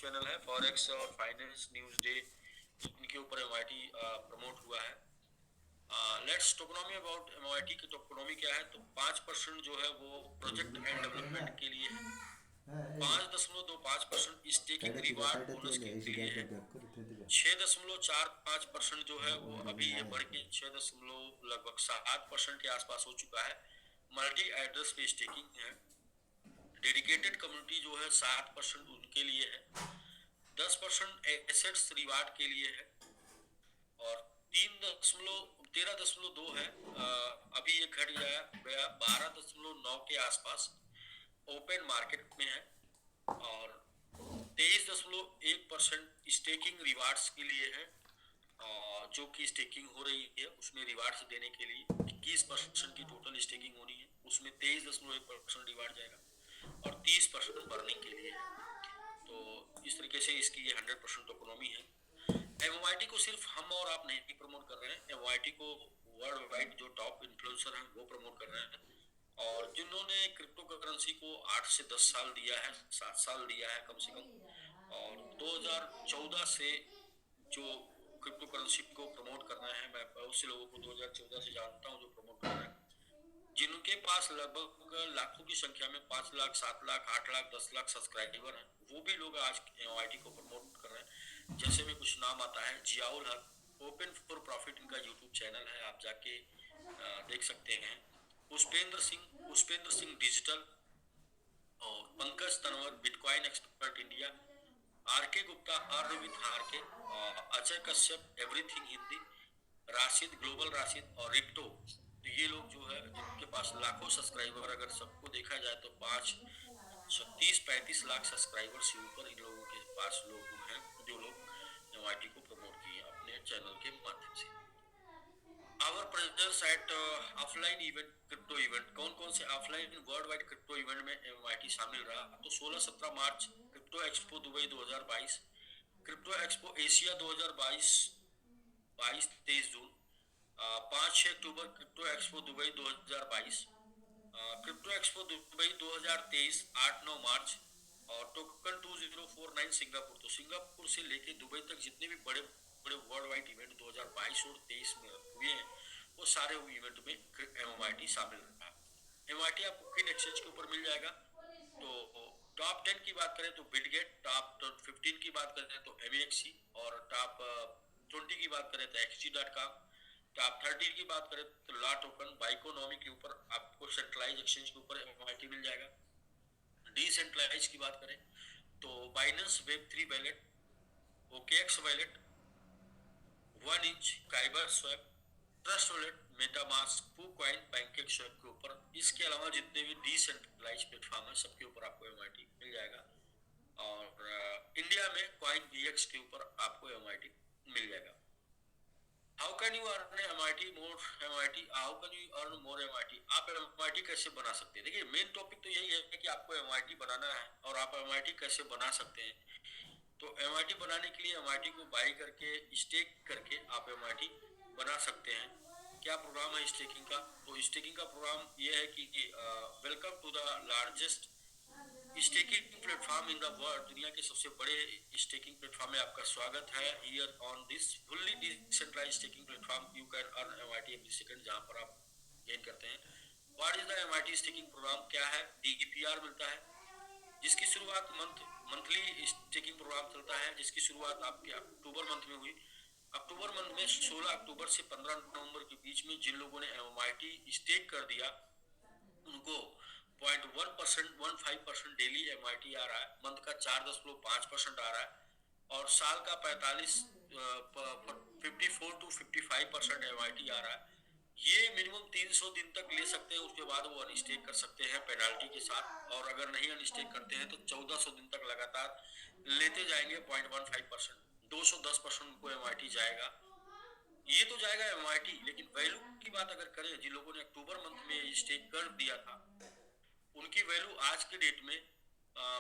Channel है forex और finance news day, इनके ऊपर एमआईटी प्रमोट हुआ है। लेट्स टोकोनॉमी अबाउट एमआईटी की टोकोनॉमी क्या है। तो 5% जो है वो प्रोजेक्ट एंड डेवलपमेंट के लिए है। 5.25% स्टेकिंग रिवार्ड बोनस के लिए है। 6.45% जो है वो अभी ये बढ़ के 6 लगभग 7% के आसपास हो चुका है। मल्टी एड्रेस पे स्टेकिंग है। डेडिकेटेड कम्युनिटी जो है 7% उनके लिए है। 10% एसेट्स रिवार्ड के लिए है। और 13.2 है। अभी ये घट गया 12.9 के आसपास ओपन मार्केट में है। और 23.1% स्टेकिंग रिवार्ड्स के लिए है। जो कि स्टेकिंग हो रही है उसमें रिवार्ड्स देने के लिए 21% की टोटल स्टेकिंग होनी है, उसमें 23.1% रिवार्ड जाएगा और 30% बर्निंग के लिए है। तो इस तरीके से इसकी ये 100% इकोनॉमी है। एमओआईटी को सिर्फ हम और आप नहीं प्रमोट कर रहे हैं, एमओआईटी को वर्ल्ड वाइड जो टॉप इन्फ्लुएंसर हैं वो प्रमोट कर रहे हैं। और जिन्होंने क्रिप्टो करेंसी को 8 से 10 साल दिया है, 7 साल दिया है कम से कम, और 2014 से जो क्रिप्टो करेंसी को प्रमोट कर रहे हैं, मैं बहुत से लोगों को 2014 से जानता हूं जो प्रमोट कर रहे हैं, जिनके पास लगभग लाखों की संख्या में 5 लाख 7 लाख 8 लाख 10 लाख सब्सक्राइबर हैं, वो भी लोग आज एमओआईटी को प्रमोट कर रहे हैं। जैसे में कुछ नाम आता है, जियाउल हक, ओपन फॉर प्रॉफिट इनका यूट्यूब चैनल है, आप जाके देख सकते हैं। पुष्पेंद्र सिंह डिजिटल, और Pankaj Tanwar bitcoin expert India, R K Gupta earn with R K, Ajay Kashyap everything Hindi, Rashid global Rashid और रिप्टो। तो ये लोग जो है जिनके पास लाखों सब्सक्राइबर, अगर सबको देखा जाए तो 5 30 35 लाख सब्सक्राइबर से ऊपर इन लोगों के पास लोग हैं जो लोग एमआईटी को प्रमोट किए अपने चैनल के माध्यम से। Our presence at offline event, crypto event, कौन कौन से offline world wide crypto event में एमआईटी शामिल रहा। तो 16-17 March crypto expo Dubai 2022, crypto expo Asia 2022 22-23 June, 5-6 October crypto expo Dubai 2022, crypto expo Dubai 2023 8-9 March, और टोकन 2049 सिंगापुर। तो Singapore से लेके दुबई तक जितने भी बड़े बड़े वर्ल्ड वाइड इवेंट 2022 और 23 में हुए हैं, वो सारे इवेंट में एमआईटी शामिल रहा। एमआईटी आपको किन एक्सचेंज के ऊपर मिल जाएगा। तो टॉप 10 की बात करें तो बिटगेट, टॉप 15 की बात करें तो एमएक्सी, और टॉप 20 की बात करें तो XG.com, टॉप 30 की बात करें तो ला टोकन, बाइकोनॉमी के ऊपर आपको सेंट्रलाइज एक्सचेंज के ऊपर एमआईटी मिल जाएगा। डिसेंट्रलाइज की बात करें तो Binance web 3 wallet, OKX wallet, 1inch, काइबर swap, trust wallet, MetaMask, coin, pancake swap के ऊपर। इसके अलावा जितने भी डिसेंट्रलाइज प्लेटफॉर्म है सबके ऊपर आपको एमआईटी मिल जाएगा। और इंडिया में कॉइन बीएक्स के ऊपर आपको एमआईटी मिल जाएगा। How can you earn MIT more MIT, how can you earn more MIT, आप एमआईटी कैसे बना सकते हैं। देखिए मेन टॉपिक तो यही है कि आपको एमआईटी बनाना है, और आप एमआईटी कैसे बना सकते हैं। तो एमआईटी बनाने के लिए एमआईटी को बाई करके स्टेक करके आप एमआईटी बना सकते हैं। क्या प्रोग्राम है स्टेकिंग का। तो स्टेकिंग का प्रोग्राम ये है कि welcome to the largest staking platform in the world, दुनिया के सबसे बड़े स्टेकिंग प्लेटफॉर्म में आपका स्वागत है। Here on this fully decentralised staking platform you can earn MIT every second, जहां पर आप गेन करते हैं। What is the MIT staking program, क्या है। डीपीआर मिलता है, जिसकी शुरुआत मंथली स्टेकिंग प्रोग्राम चलता है, जिसकी शुरुआत आपके अक्टूबर मंथ में हुई। अक्टूबर मंथ में 16 अक्टूबर से 15 नवंबर के बीच में जिन लोगों ने एमआईटी स्टेक कर दिया उनको 0.1% डेली एमआईटी आ रहा है। मंथ का 4.5% आ रहा है, और साल का 54 to 55% एमआईटी आ रहा है। ये मिनिमम 300 दिन तक ले सकते हैं, उसके बाद वो अनस्टेक कर सकते हैं पेनाल्टी के साथ, और अगर नहीं अनस्टेक करते हैं तो 1400 दिन तक लगातार लेते जाएंगे 0.15%, 210% उनको एमआईटी जाएगा। ये तो जाएगा एमआईटी, लेकिन वैल्यू की बात अगर करें, जिन लोगों ने अक्टूबर मंथ में स्टेक कर दिया था उनकी वैल्यू आज के डेट में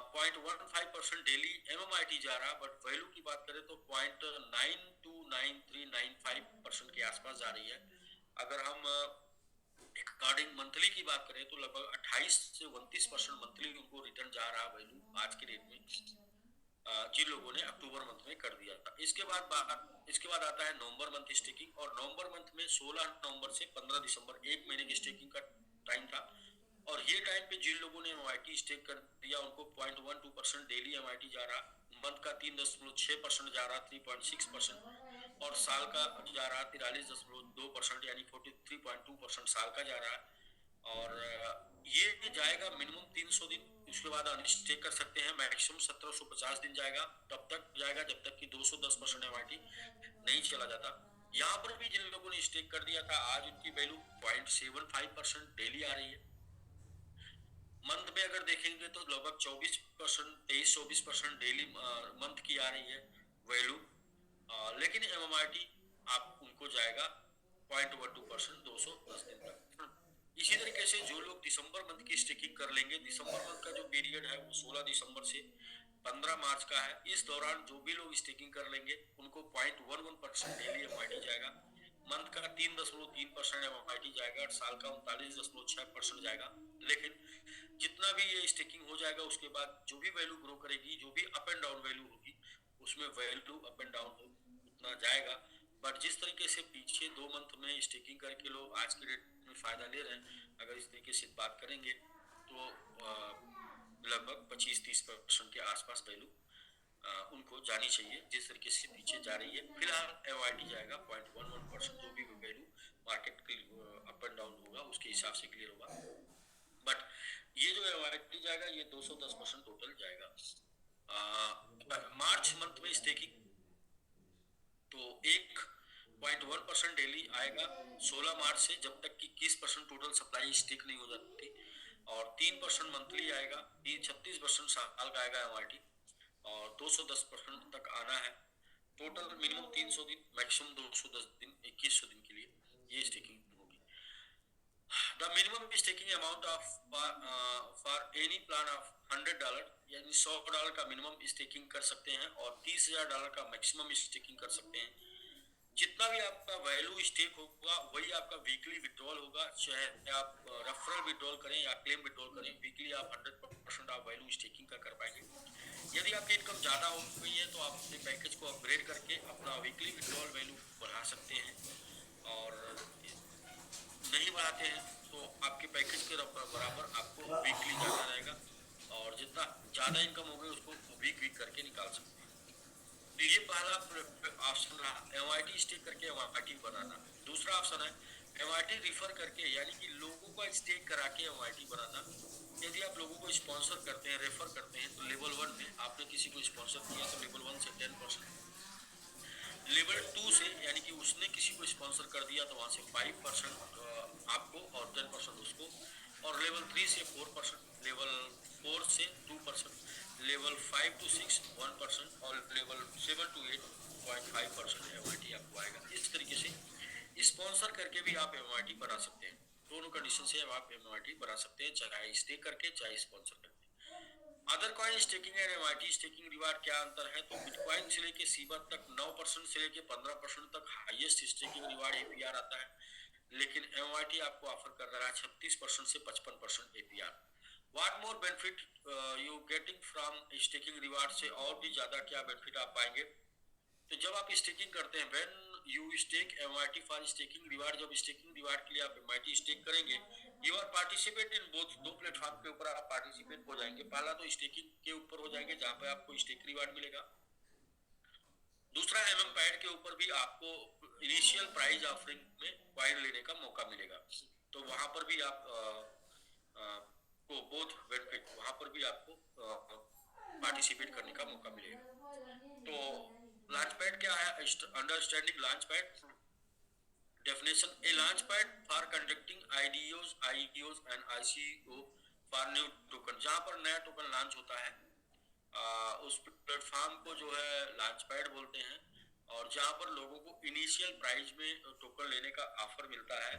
0.15% डेली एमएमआईटी जा रहा, बट वैल्यू की बात करें तो 0.929395% के आसपास जा रही है। अगर हम अकॉर्डिंग मंथली की बात करें तो लगभग 28 से 29% मंथली उनको रिटर्न जा रहा वैल्यू आज के डेट में। जिन लोगों ने अक्टूबर मंथ में कर दिया था। इसके बाद आता है नवंबर मंथ स्टेकिंग, और नवंबर मंथ में 16 नवंबर से 15 दिसंबर 1 महीने की स्टेकिंग का टाइम था। और ये टाइम पे जिन लोगों ने एमआईटी स्टेक कर दिया उनको 0.12% डेली एमआईटी जा रहा, मंथ का 3.6% जा रहा, 3.6%, और साल का जा रहा 43.2%, यानी 43.2% साल का जा रहा है। और ये जाएगा मिनिमम 300 दिन, उसके बाद अनस्टेक कर सकते हैं, मैक्सिमम 1750 दिन जाएगा, तब तक जाएगा जब तक कि 210% एमआईटी नहीं चला जाता। यहाँ पर भी जिन लोगों ने स्टेक कर दिया था आज उनकी वैल्यू 0.75% डेली आ रही है। मंथ में अगर देखेंगे तो लगभग 24%, 23-24% डेली मंथ की आ रही है वैल्यू। लेकिन एमएमआरटी आप उनको जाएगा 0.12% 210 दिन तक। इसी तरीके से जो लोग दिसंबर मंथ की स्टेकिंग कर लेंगे, दिसंबर मंथ का जो पीरियड है वो 16 दिसंबर से 15 मार्च का है, इस दौरान जो भी लोग स्टेकिंग कर लेंगे उनको 0.11% डेली एमआईटी जाएगा, मंथ का 3.3% एमआईटी जाएगा, और साल का 39.6% जाएगा। लेकिन जितना भी ये स्टेकिंग हो जाएगा उसके बाद जो भी वैल्यू ग्रो करेगी, जो भी अप एंड डाउन वैल्यू होगी, उसमें वैल्यू अप एंड डाउन हो उतना जाएगा। बट जिस तरीके से पीछे 2 मंथ में स्टेकिंग करके लोग आज के डेट में फायदा ले रहे हैं, अगर इस तरीके से बात करेंगे तो लगभग 25-30% के आसपास वैल्यू उनको जानी चाहिए। जिस तरीके से पीछे जा रही है फिलहाल एमआईटी जाएगा 0.11%, जो भी वैल्यू मार्केट के अप एंड डाउन होगा उसके हिसाब से क्लियर होगा। बट ये जो एमआईटी जाएगा ये 210% टोटल जाएगा। मार्च मंथ में स्टेकिंग तो 1.1% डेली आएगा 16 मार्च से, जब तक कि 21% टोटल सप्लाई स्टेक नहीं हो जाती, और 3% मंथली आएगा, 36% साल का आएगा एमआरटी, और 210% तक आना है। टोटल मिनिमम 300 दिन, मैक्सिमम 210 दिन, 2100 दिन के लिए ये स्टेकिंग होगी। The minimum staking amount of for any plan of $100, यानी $100 का मिनिमम स्टेकिंग कर सकते हैं, और $30,000 का मैक्सिमम स्टेकिंग कर सकते हैं। जितना भी आपका वैल्यू स्टेक होगा वही आपका वीकली विड्रॉल होगा, चाहे आप रेफरल विड्रॉल करें या क्लेम विड्रॉल करें, वीकली आप 100% आप वैल्यू स्टेकिंग का कर पाएंगे। यदि आपकी इनकम ज़्यादा हो गई है तो आप अपने पैकेज को अपग्रेड करके अपना वीकली विड्रॉल वैल्यू बढ़ा सकते हैं, और नहीं बढ़ाते हैं तो आपके पैकेज के बराबर आपको वीकली जाना रहेगा, और जितना ज़्यादा इनकम हो गई उसको वीक वीक करके निकाल सकते हैं। तो ये पहला ऑप्शन रहा, एमआईटी स्टेक करके एमआईटी बनाना। दूसरा ऑप्शन है एमआईटी रिफर करके, यानी कि लोगों को स्टेक करा के एमआईटी बनाना। यदि आप लोगों को स्पॉन्सर करते हैं, रेफर करते हैं, तो लेवल 1 में आपने किसी को स्पॉन्सर किया तो लेवल 1 से 10%, लेवल 2 से यानी कि उसने किसी को स्पॉन्सर कर दिया तो वहां से 5% आपको और 10% उसको, और लेवल 3 से 4%, लेवल 4 से 2%, लेवल 5 to 6 1%, और लेवल 7 to 8 0.5% एमआईटी आपको आएगा। इस तरीके से स्पॉन्सर करके भी आप एमआईटी बना सकते हैं। दोनों कंडीशन से आप एमआईटी बना सकते हैं, चाहे स्टे करके चाहे स्पॉन्सर करके। Other coin staking and MIT staking reward क्या अंतर है, तो बिटकॉइन से लेके सीबा तक 9% से लेके 15% तक हाईएस्ट स्टेकिंग रिवार्ड एपीआर आता है, लेकिन एमआईटी आपको ऑफर कर रहा है 36% से 55% APR. What more benefit you getting from staking reward, से और भी ज्यादा क्या बेनिफिट आप पाएंगे। तो जब आप स्टेकिंग करते हैं, when you stake MIT for staking reward, जब स्टेकिंग रिवार्ड के लिए आप एमआईटी स्टेक करेंगे, you are participate in both, दो प्लेटफॉर्म के ऊपर आप पार्टिसिपेट हो जाएंगे। पहला तो स्टेकिंग के ऊपर हो जाएंगे जहां पे आपको स्टेक रिवार्ड मिलेगा, दूसरा एमएम पैड के ऊपर भी आपको इनिशियल प्राइज ऑफरिंग में कॉइन लेने का मौका मिलेगा। तो वहां पर भी आप को बोथ बेनिफिट, वहां पर भी आपको पार्टिसिपेट करने का मौका मिलेगा। तो लॉन्च पैड क्या है, understanding launch pad definition, a launchpad for conducting IDOs and ICO for new token, जहां पर नया टोकन लॉन्च होता है उस प्लेटफॉर्म को जो है लॉन्च पैड बोलते हैं, और जहां पर लोगों को इनिशियल प्राइस में टोकन लेने का ऑफर मिलता है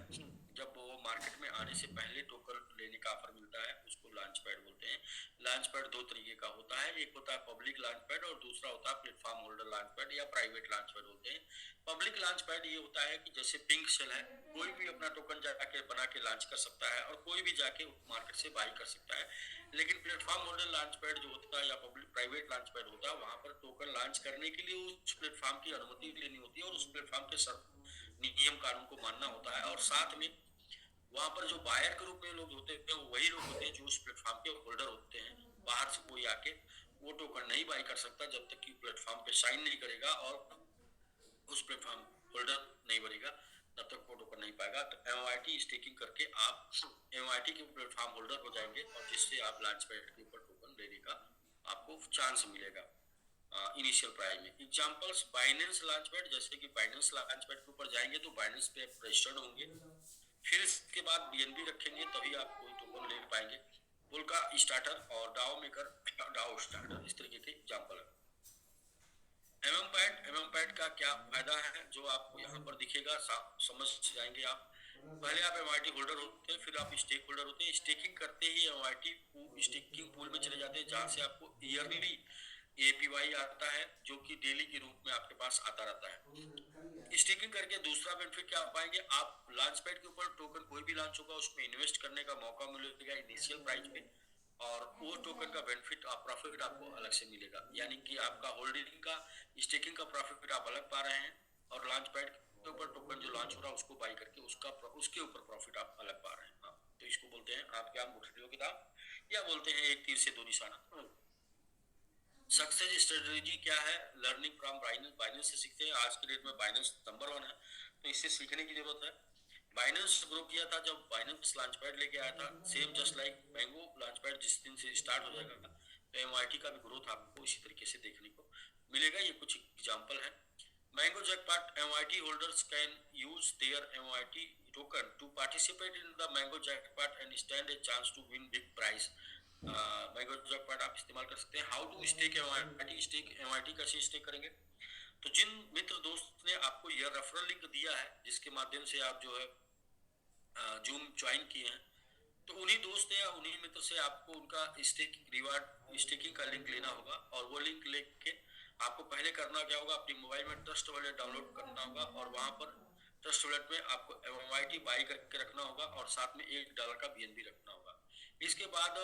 जब वो मार्केट में आने से पहले टोकन लेने का ऑफर मिलता है, उसको लॉन्च पैड बोलते हैं। लॉन्च पैड दो तरीके का होता है, एक होता है पब्लिक लॉन्च पैड और दूसरा होता है प्लेटफॉर्म होल्डर लॉन्च पैड या प्राइवेट लॉन्च पैड होते हैं। पब्लिक लॉन्च पैड ये होता है कि जैसे पिंक सेल है, कोई भी अपना टोकन जाके बना के लॉन्च कर सकता है और कोई भी जाके मार्केट से बाई कर सकता है। लेकिन प्लेटफॉर्म होल्डर लॉन्च पैड जो होता है या पब्लिक प्राइवेट लॉन्च पैड होता है, वहां पर टोकन लॉन्च करने के लिए उस प्लेटफॉर्म की अनुमति लेनी होती है और उस प्लेटफॉर्म के सब नियम कानून को मानना होता है। और साथ में वहां पर जो बायर के रूप में लोग होते हैं वो वही लोग होते हैं जो उस प्लेटफॉर्म के होल्डर होते हैं। बाहर से कोई आके वो टोकन नहीं बाई कर सकता जब तक कि प्लेटफॉर्म पे साइन नहीं करेगा और उस प्लेटफॉर्म होल्डर नहीं बनेगा, तब तक वो टोकन नहीं पाएगा। तो एमओआईटी स्टेकिंग करके आप एमओआईटी के प्लेटफॉर्म होल्डर हो जाएंगे और जिससे आप लॉन्च पैड के ऊपर टोकन लेने का आपको चांस मिलेगा इनिशियल प्राइस में। एग्जांपल्स बाइनेंस लॉन्च पैड, जैसे कि बाइनेंस लॉन्च पैड के ऊपर जाएंगे तो बाइनेंस पे रजिस्टर्ड होंगे, फिर इसके बाद बीएनबी रखेंगे तभी आप कोई टोकन ले पाएंगे। पोल्का स्टार्टर और डाओ मेकर, डाओ स्टार्टर इस तरीके के एग्जांपल है। एमएम पैड का क्या फायदा है जो आपको यहाँ पर दिखेगा, समझ जाएंगे आप। पहले आप एमआईटी होल्डर होते हैं, फिर आप स्टेक होल्डर होते हैं। स्टेकिंग करते ही एमआईटी स्टेकिंग पूल में चले जाते हैं जहां से आपको ईयरली एपीवाई आता है जो कि डेली के रूप में आपके पास आता रहता है। स्टेकिंग करके दूसरा बेनिफिट क्या पाएंगे आप, लॉन्च पैड के ऊपर टोकन कोई भी लॉन्च होगा उसमें इन्वेस्ट करने का मौका मिलेगा इनिशियल प्राइस पे, और वो टोकन का बेनिफिट प्रॉफिट आपको अलग से मिलेगा। यानी कि आपका होल्डिंग का स्टेकिंग का प्रॉफिट आप अलग पा रहे हैं और लॉन्च पैड के ऊपर टोकन जो लॉन्च हो रहा है उसको बाई करके उसके ऊपर प्रॉफिट आप अलग पा रहे हैं। हाँ, तो इसको बोलते हैं आप क्या मुठभेड़ों किताब, या बोलते हैं एक तीर से दो निशाना। सक्सेस स्ट्रेटेजी क्या है, लर्निंग फ्रॉम बाइनेंस, बाइनेंस से सीखते हैं। आज के डेट में बाइनेंस नंबर 1 है तो इससे सीखने की जरूरत है। बाइनेंस ग्रो किया था जब बाइनेंस लॉन्च पैड लेके आया था, same just like mango launch pad जिस दिन से स्टार्ट हो जाएगा तो एमआईटी का भी ग्रोथ आपको इसी तरीके से देखने को मिलेगा। ये कुछ एग्जांपल है। Mango jackpot, MIT holders can use their MIT token to participate in the mango jackpot and stand a chance to win big prize. Mango jackpot आप इस्तेमाल कर सकते हैं। How to stake MIT, stake MIT कैसे stake करेंगे, तो जिन मित्र दोस्त ने आपको यह रेफरल लिंक दिया है जिसके माध्यम से आप जो है जूम ज्वाइन किए हैं, तो उन्हीं दोस्त या उन्हीं मित्र से आपको उनका स्टेकिंग रिवार्ड स्टेकिंग का लिंक लेना होगा। और वो लिंक लेके आपको पहले करना क्या होगा, अपनी मोबाइल में ट्रस्ट वॉलेट डाउनलोड करना होगा और वहां पर ट्रस्ट वॉलेट में आपको एमआईटी बाई करके रखना होगा और साथ में $1 का बीएनबी रखना होगा। इसके बाद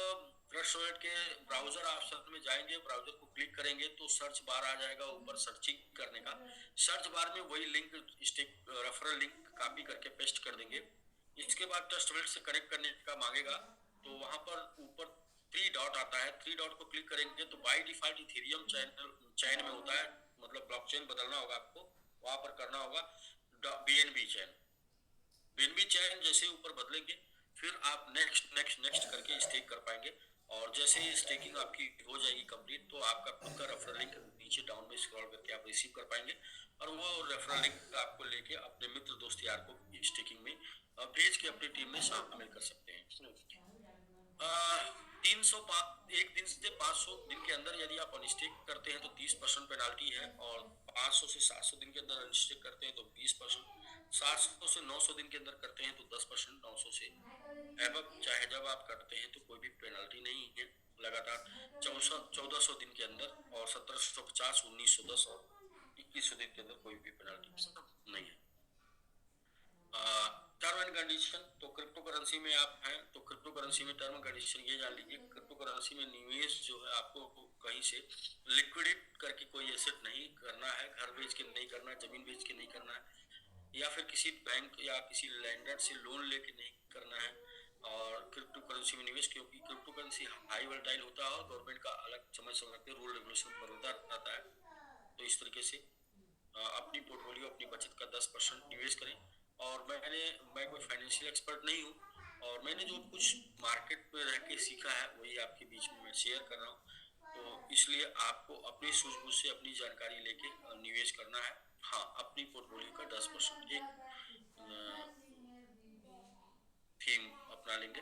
ट्रस्ट वॉलेट के ब्राउजर ऑप्शन में जाएंगे, ब्राउजर को क्लिक करेंगे तो सर्च बार आ जाएगा ऊपर सर्चिंग करने का। सर्च बार में वही link stake referral link copy करके पेस्ट कर देंगे। इसके बाद ट्रस्ट वॉलेट से कनेक्ट करने का मांगेगा तो वहां पर ऊपर 3 डॉट आता है, 3 डॉट को क्लिक करेंगे तो बाय डिफॉल्ट इथेरियम चैन में होता है, मतलब ब्लॉकचेन बदलना होगा आपको, वहां पर करना होगा बीएनबी चैन। बीएनबी चैन जैसे ऊपर बदलेंगे फिर आप नेक्स्ट नेक्स्ट नेक्स्ट करके स्टेक कर पाएंगे। और जैसे ही स्टेकिंग आपकी हो जाएगी कंप्लीट तो आपका खुद का रेफरल लिंक नीचे डाउन में स्क्रॉल करके आप रिसीव कर पाएंगे और वो रेफरल लिंक आपको लेके अपने मित्र दोस्त यार को स्टेकिंग में भेज के अपनी टीम में शामिल कर सकते हैं। 300 एक दिन से 500 दिन के अंदर यदि आप अनस्टेक करते हैं तो 30% पेनाल्टी है, और 500 से 700 दिन के अंदर अनस्टेक करते हैं तो 20%, 700 से 900 दिन के अंदर करते हैं तो 10%, 900 से एबव चाहे जब आप करते हैं तो कोई भी पेनल्टी नहीं है। लगातार 1400 दिन के अंदर और 1750, 1910 और 2100 दिन के अंदर कोई भी पेनल्टी नहीं है। टर्म एंड कंडीशन, तो क्रिप्टो करेंसी में आप हैं तो क्रिप्टो करेंसी में टर्म कंडीशन ये जान लीजिए, क्रिप्टो करेंसी में निवेश जो है आपको कहीं से लिक्विडेट करके कोई एसेट नहीं करना है, घर बेच के नहीं करना है, जमीन बेच के नहीं करना है, या फिर किसी बैंक या किसी लैंडर से लोन लेके नहीं करना है। और क्रिप्टो करेंसी में निवेश, क्योंकि क्रिप्टो करेंसी हाई वोलेटाइल होता है और गवर्नमेंट का अलग समय समय पे रूल रेगुलेशन बदलता रहता है। तो इस तरीके से अपनी पोर्टफोलियो अपनी बचत का 10% निवेश करें। और मैं कोई फाइनेंशियल एक्सपर्ट नहीं हूँ और मैंने जो कुछ मार्केट में रह के सीखा है वही आपके बीच में मैं शेयर कर रहा हूँ। तो इसलिए आपको अपनी सूझबूझ से अपनी जानकारी लेके निवेश करना है। हाँ, अपनी पोर्टफोलियो का 10% एक थीम अपना लेंगे।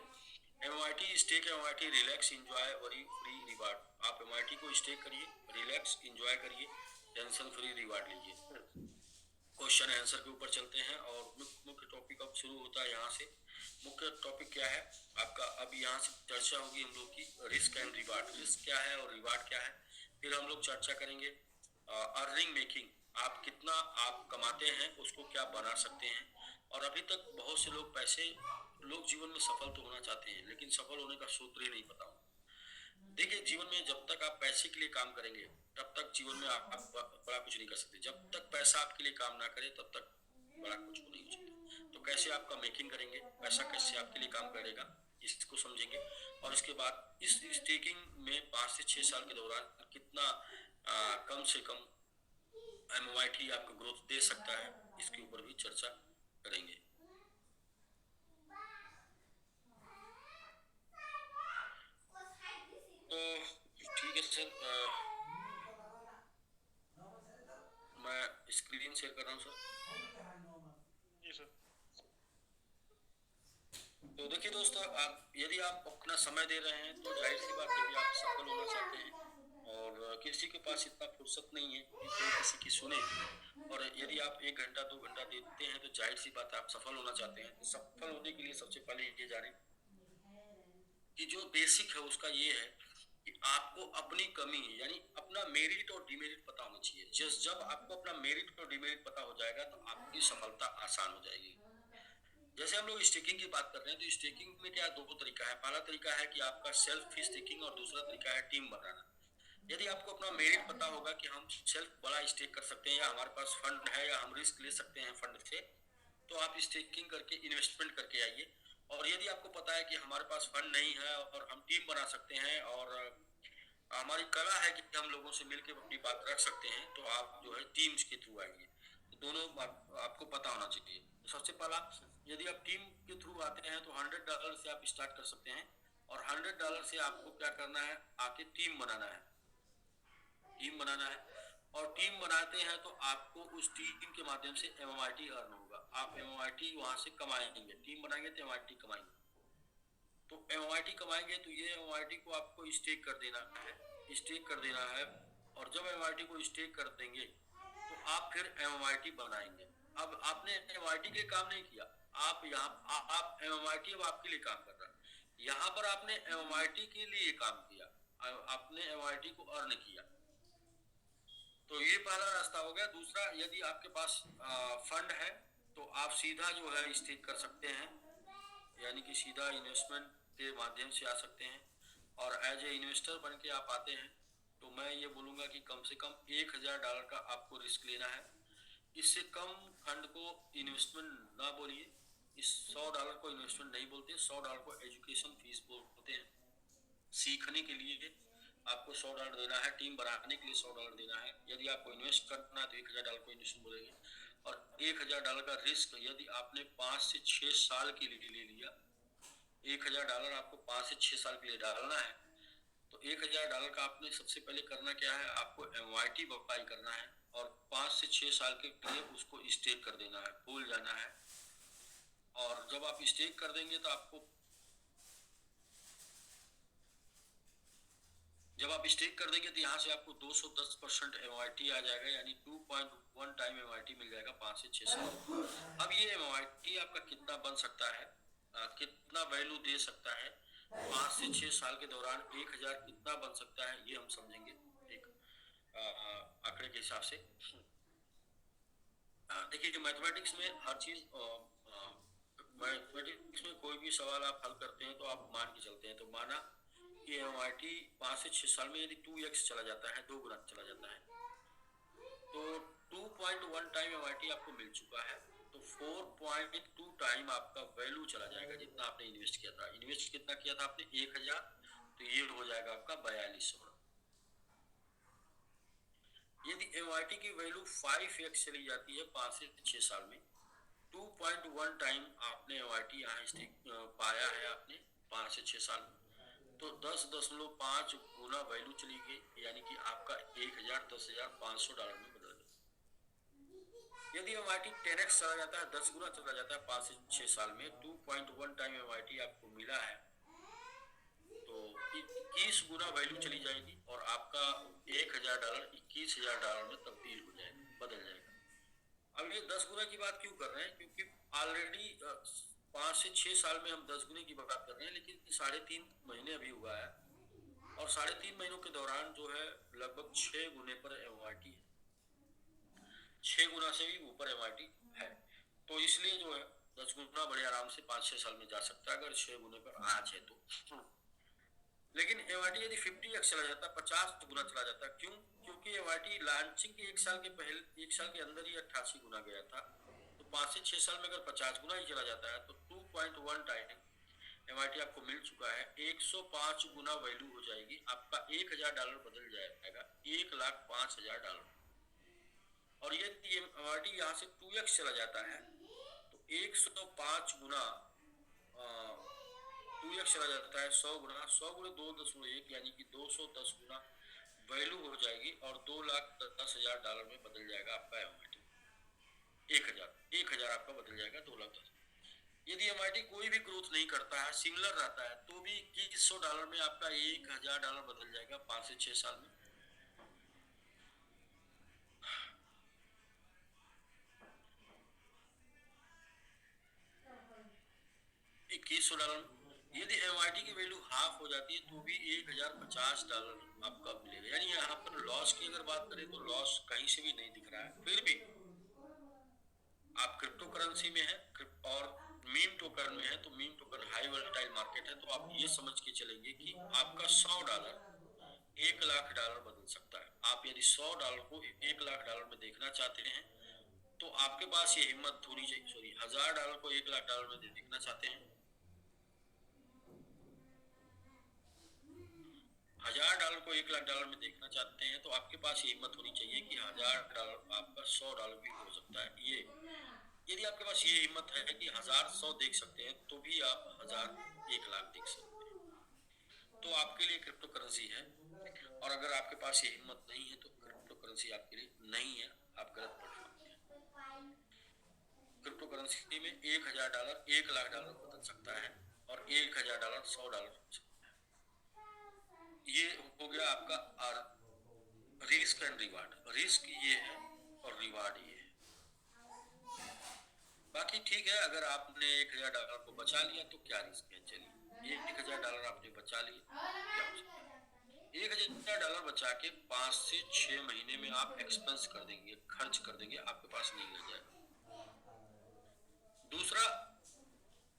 MIT stake, MIT relax enjoy worry free reward. आप एमआईटी को स्टेक करिए, रिलैक्स इंजॉय करिए, टेंशन फ्री रिवार्ड लीजिए। क्वेश्चन आंसर के ऊपर चलते हैं और मुख्य टॉपिक अब शुरू होता है यहाँ से। मुख्य टॉपिक क्या है आपका, अब यहाँ से चर्चा होगी हम लोग की रिस्क एंड रिवार्ड। रिस्क क्या है और रिवार्ड क्या है, फिर हम लोग चर्चा करेंगे अर्निंग मेकिंग, आप कितना आप कमाते हैं उसको क्या बना सकते हैं। और अभी तक बहुत से लोग पैसे, लोग जीवन में सफल तो होना चाहते हैं लेकिन सफल होने का सूत्र ही नहीं पता। देखिए जीवन में जब तक आप पैसे के लिए काम करेंगे तब तक जीवन में आप बड़ा कुछ नहीं कर सकते। जब तक पैसा आपके लिए काम ना करे तब तक बड़ा कुछ नहीं हो सकता। तो कैसे आपका मेकिंग करेंगे, पैसा कैसे आपके लिए काम करेगा, इसको समझेंगे। और इसके बाद इस स्टेकिंग में 5 से 6 साल के दौरान कितना कम से कम MYT आपको ग्रोथ दे सकता है, इसके ऊपर भी चर्चा करेंगे। तो ठीक है सर, मैं स्क्रीन शेयर कर रहा हूँ सर। जी सर। तो देखिए दोस्तों, आप यदि आप अपना समय दे रहे हैं तो जाहिर सी बात है कि आप सफल होना चाहते हैं और किसी के पास इतना फुर्सत नहीं है कि कोई किसी की सुने। और यदि आप 1 घंटा 2 घंटा देते हैं तो जाहिर सी बात है आप सफल होना चाहते हैं। तो सफल होने के लिए सबसे पहले ये जाने कि जो बेसिक है उसका ये है कि आपको अपनी कमी यानी अपना मेरिट और डिमेरिट पता होना चाहिए। जब आपको अपना मेरिट और डिमेरिट पता हो जाएगा तो आपकी सफलता आसान हो जाएगी। जैसे हम लोग स्टेकिंग की बात कर रहे हैं तो स्टेकिंग में क्या दो तरीका है। पहला तरीका है कि आपका सेल्फ स्टेकिंग और दूसरा तरीका है टीम बनाना। यदि आपको अपना मेरिट पता होगा कि हम सेल्फ बड़ा स्टेक कर सकते हैं या हमारे पास फंड है या हम रिस्क ले सकते हैं फंड से, तो आप स्टेकिंग करके इन्वेस्टमेंट करके आइए। और यदि आपको पता है कि हमारे पास फंड नहीं है और हम टीम बना सकते हैं और हमारी कला है कि हम लोगों से मिलकर अपनी बात रख सकते हैं, तो आप जो है टीम्स के थ्रू आइए। तो दोनों आपको पता होना चाहिए। तो सबसे पहला, यदि आप टीम के थ्रू आते हैं तो $100 से आप स्टार्ट कर सकते हैं और $100 से आपको क्या करना है, आके टीम बनाना है। टीम बनाना है और टीम बनाते हैं तो आपको उस टीम के माध्यम से MMIT अर्न होगा। आप MMIT वहां से कमाएंगे, टीम बनाएंगे तो MMIT कमाएंगे। तो MMIT कमाएंगे तो ये MMIT को आपको स्टेक कर देना है, स्टेक कर देना है। और जब MMIT को स्टेक कर देंगे तो आप फिर MMIT बनाएंगे। अब आपने MMIT के लिए काम नहीं किया, आप यहाँ आप MMIT अब आपके लिए काम कर रहा है। यहाँ पर आपने MMIT के लिए काम किया, आपने MMIT को अर्न किया। तो ये पहला रास्ता हो गया। दूसरा, यदि आपके पास फंड है तो आप सीधा जो है स्टेक कर सकते हैं, यानी कि सीधा इन्वेस्टमेंट के माध्यम से आ सकते हैं। और एज ए इन्वेस्टर बन के आप आते हैं तो मैं ये बोलूँगा कि कम से कम $1000 का आपको रिस्क लेना है। इससे कम फंड को इन्वेस्टमेंट ना बोलिए, इस $100 को इन्वेस्टमेंट नहीं बोलते, $100 को एजुकेशन फीस बोलते हैं। सीखने के लिए आपको $100 देना है, टीम बनाने के लिए $100 देना है। यदि आपको इन्वेस्ट करना है तो $1000 को इन्वेस्ट बोलेंगे। और $1000 का रिस्क यदि आपने 5 से 6 साल के लिए ले लिया, $1000 आपको 5 से 6 साल के लिए डालना है, तो $1000 का आपने सबसे पहले करना क्या है, आपको MYT बाई करना है और 5 से 6 साल के लिए उसको स्टेक कर देना है, भूल जाना है। और जब आप स्टेक कर देंगे तो आपको, जब आप स्टेक कर देंगे तो यहाँ से आपको 210% MYT आ जाएगा, यानी 2.1 टाइम MYT मिल जाएगा 5 से 6 साल। अब ये MYT आपका कितना बन सकता है, कितना वैल्यू दे सकता है 5 से 6 साल के दौरान, 1000 कितना बन सकता है, ये हम समझेंगे एक आंकड़े के हिसाब से। देखिए कि मैथमेटिक्स में हर चीज, मैथमेटिक्स में कोई भी सवाल आप हल करते हैं तो आप मान के चलते हैं। तो माना कि MYT 5 से 6 साल में यदि 2x चला जाता है, 2 गुना चला जाता है, तो 2.1 टाइम MYT आपको मिल चुका है। तो 4.2 टाइम आपका वैल्यू चला जाएगा जितना आपने इन्वेस्ट किया था। इन्वेस्ट कितना किया था आपने, 1000, तो ये हो जाएगा आपका 4200। यदि MYT की वैल्यू 5x चली जाती है 5 से 6 साल में, 2.1 टाइम आपने MYT यहाँ पाया है आपने 5 से 6 साल में, तो 10.5 गुना वैल्यू चली गई, यानी कि आपका 1000 $10,500 में बदल गया। यदि MYT 10x चला जाता है, 10 गुना चला जाता है 5 से 6 साल में, 2.1 टाइम MYT आपको मिला है, तो 21 गुना वैल्यू चली जाएगी और आपका $1000 $21,000 में तब्दील हो जाएगा, बदल जाएगा। अब ये 10 गुना की बात क्यों कर रहे हैं, क्योंकि ऑलरेडी 5 से 6 साल में हम 10 गुने की बात कर रहे हैं, लेकिन 3.5 महीने अभी हुआ है और 3.5 महीनों के दौरान जो है लगभग 6 गुने पर एमआरटी है, 6 गुना से भी ऊपर एमआरटी है। तो इसलिए जो है 10 गुना बड़े आराम से 5-6 साल में जा सकता है अगर 6 गुने पर आज है तो। लेकिन एमआरटी यदि 50x चला जाता, 50 गुना चला जाता, क्यों? क्योंकि एमआरटी लॉन्चिंग के 1 साल के पहले 1 साल के अंदर ही 88 गुना गया था। तो 5 से 6 साल में अगर 50 गुना ही चला जाता है तो 2.1 टाइम एमआरटी आपको मिल चुका है। 105 गुना वैल्यू हो जाएगी, आपका $1,000 बदल जाएगा $1,05,000। और यदि एमआरटी यहाँ से 2x चला जाता है तो 105 गुना 2x चला जाता है 100 गुना, 100 गुणे 2.1 यानी कि 210 गुना वैल्यू हो जाएगी और $2,10,000 में बदल जाएगा आपका एमआरटी। 1,000 आपका बदल जाएगा 2,10,000। यदि एमआरटी कोई भी ग्रोथ नहीं करता है, सिमिलर रहता है, तो भी $2,100 में आपका $1,000 बदल जाएगा 5 से 6 साल में। $2,100 में यदि एमआरटी की वैल्यू हाफ हो जाती है तो भी $1,050 आपका मिलेगा। यानी यहाँ पर लॉस की अगर बात करें तो लॉस कहीं से भी नहीं दिख रहा है। फिर भी आप क्रिप्टो करेंसी में है और मीम टोकन में है, तो meme token high volatile market है, तो आप ये समझ के चलेंगे कि आपका $100 $1,00,000 बदल सकता है। आप यदि $100 को $1,00,000 में देखना चाहते हैं तो आपके पास ये हिम्मत होनी चाहिए। सॉरी, $1,000 को $1,00,000 में देखना चाहते हैं, $1,000 को $1,00,000 में देखना चाहते हैं, तो आपके पास ये हिम्मत होनी चाहिए कि $1,000 आपका $100 भी हो सकता है। ये यदि आपके पास ये हिम्मत है कि 1,000 100 देख सकते हैं तो भी आप 1,000 1,00,000 देख सकते हैं, तो आपके लिए क्रिप्टो करेंसी है। और अगर आपके पास ये हिम्मत नहीं है तो क्रिप्टो करेंसी आपके लिए नहीं है, आप गलत प्लेटफॉर्म पे हैं। क्रिप्टो करेंसी में $1,000 $1,00,000 बदल सकता है और $1,000 $100 हो सकता है। ये हो गया आपका रिस्क एंड रिवार्ड। रिस्क ये है और रिवार्ड ये है। बाकी ठीक है, अगर आपने $1,000 को बचा लिया तो क्या रिस्क है। चलिए, $1,000 आपने बचा लिए, क्या हो सकता है। $1,000 बचा के 5 से 6 महीने में आप एक्सपेंस कर देंगे, खर्च कर देंगे, आपके पास नहीं रह जाएगा। दूसरा,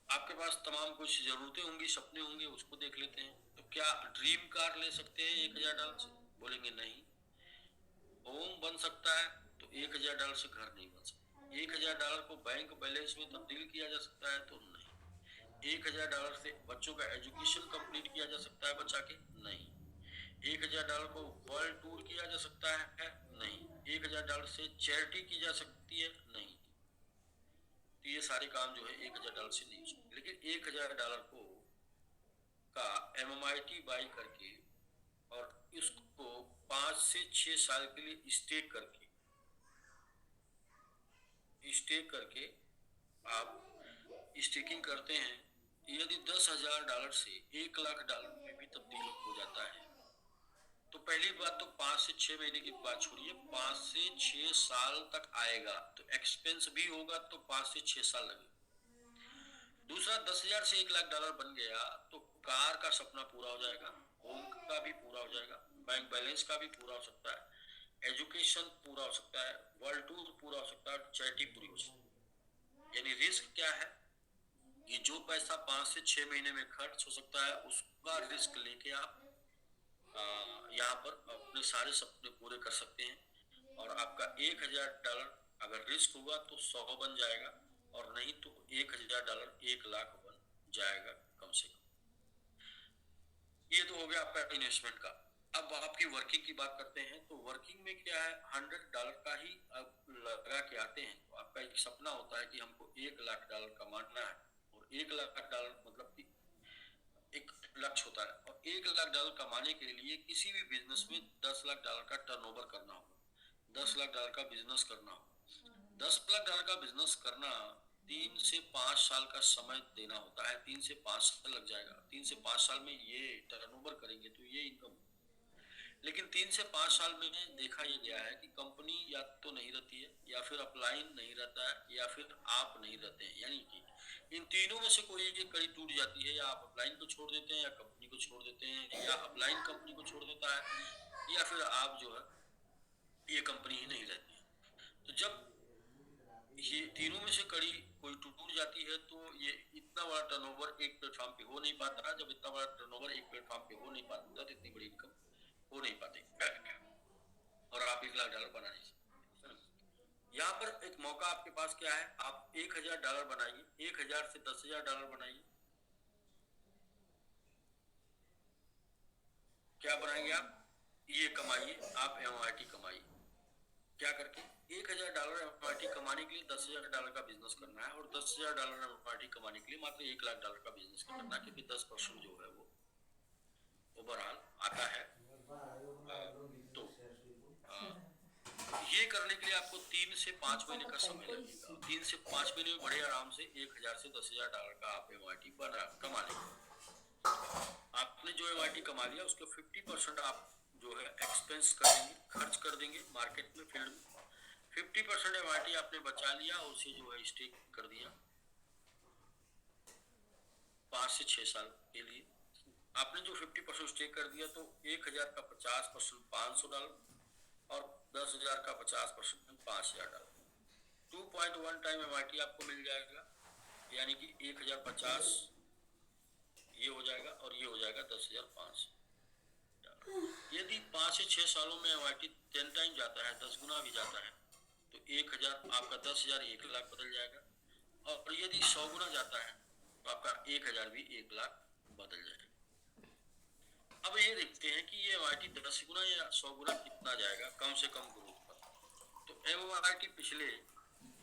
आपके पास तमाम कुछ जरूरतें होंगी, सपने होंगे, उसको देख लेते हैं। तो क्या ड्रीम कार ले सकते हैं $1,000 से? बोलेंगे नहीं। होम बन सकता है, तो $1,000 से घर नहीं बन सकता। $1,000 को बैंक बैलेंस में तब्दील किया जा सकता है, तो नहीं। $1,000 से बच्चों का एजुकेशन कंप्लीट किया जा सकता है बचा के? नहीं। $1,000 को वर्ल्ड टूर किया जा सकता है? नहीं। $1,000 से चैरिटी की जा सकती है? नहीं। तो ये सारे काम जो है $1,000 से नहीं हो सकते। लेकिन $1,000 को का एमएमआईटी बाई करके और इसको 5 से 6 साल के लिए स्टेक करके आप स्टेकिंग करते हैं, यदि $10,000 से $1,00,000 में भी तब्दील हो जाता है तो पहली बात तो 5 से 6 महीने की बात छोड़िए, 5 से 6 साल तक आएगा, तो एक्सपेंस भी होगा तो 5 से 6 साल लगेगा। दूसरा, 10,000 से $1,00,000 बन गया तो कार का सपना पूरा हो जाएगा, होम का भी पूरा हो जाएगा, बैंक बैलेंस का भी पूरा हो सकता है, एजुकेशन पूरा हो सकता है, वर्ल्ड टूर पूरा हो सकता है, चैरिटी पूरी हो सकती है। यानी रिस्क क्या है कि जो पैसा 5 से 6 महीने में खर्च हो सकता है उसका रिस्क लेके आप यहाँ पर अपने सारे सपने पूरे कर सकते हैं। और आपका $1,000 अगर रिस्क हुआ तो 100 बन जाएगा, और नहीं तो $1,000 1,00,000 बन जाएगा कम से कम। ये तो हो गया आपका इन्वेस्टमेंट का। अब आपकी वर्किंग की बात करते हैं, तो वर्किंग में क्या है, $100 का ही आप लगा के आते हैं तो आपका एक सपना होता है कि हमको $1,00,000 कमाना है, और $1,00,000 मतलब कि एक लक्ष्य होता है, और $1,00,000 कमाने के लिए किसी भी बिजनेस में $10,00,000 का टर्नओवर करना होगा, $10,00,000 का बिजनेस करना होगा। $10,00,000 का बिजनेस करना 3 से 5 साल का समय देना होता है, 3 से 5 साल लग जाएगा। 3 से 5 साल में ये टर्नओवर करेंगे तो ये इनकम। लेकिन 3 से 5 साल में देखा ये गया है कि कंपनी या तो नहीं रहती है, या फिर अपलाइन नहीं रहता है, या फिर आप नहीं रहते हैं। यानी कि इन तीनों में से कोई एक कड़ी टूट जाती है, या आप अपलाइन को छोड़ देते हैं, या कंपनी को छोड़ देते हैं, या अपलाइन कंपनी को छोड़ देता है, या फिर आप जो है ये कंपनी ही नहीं रहती है। तो जब ये तीनों में से कड़ी कोई टूट जाती है तो ये इतना बड़ा टर्नओवर एक प्लेटफॉर्म पे हो नहीं पाता। जब इतना बड़ा टर्नओवर एक प्लेटफॉर्म पे हो नहीं पाता तो इतनी बड़ी इनकम हो नहीं पाती और आप $1 लाख बना नहीं सकते। यहाँ पर एक मौका आपके पास क्या है, आप $1,000 बनाइए, 1,000 से $10,000 बनाइए। क्या बनाएंगे आप, ये कमाइए, आप MIT कमाइए। क्या करके, $1,000 MIT कमाने के लिए $10,000 का बिजनेस करना है, और $10,000 MIT कमाने के लिए मात्र $1 लाख का बिजनेस करना है, क्योंकि 10% जो है वो ओवरऑल आता है। तो ये करने के लिए आपको 3 से 5 महीने का समय लगेगा। 3 से 5 महीने में बड़े आराम से 1,000 से $10,000 का आप MIT कमा लेंगे। आपने जो MIT कमा लिया उसके 50% आप जो है एक्सपेंस कर देंगे, खर्च कर देंगे मार्केट में, फील्ड में। 50% MIT आपने बचा लिया, उसे जो है स्टेक कर दिया 5 से 6 साल के लिए। आपने जो 50% स्टेक कर दिया तो 1,000 का 50% $500, और 10,000 का 50% $5,000। 2.1 टाइम MIT आपको मिल जाएगा, यानी कि 1,050 ये हो जाएगा, और ये हो जाएगा 10,500। यदि 5 से 6 सालों में MIT 10 टाइम जाता है, 10 गुना भी जाता है, तो 1,000 आपका 10,000 1 लाख बदल जाएगा। और यदि 100 गुना जाता है तो आपका 1,000 भी 1 लाख बदल जाएगा। अब ये देखते हैं कि ये MIT 10 गुना या 100 गुना कितना जाएगा कम से कम ग्रोथ पर। तो MIT पिछले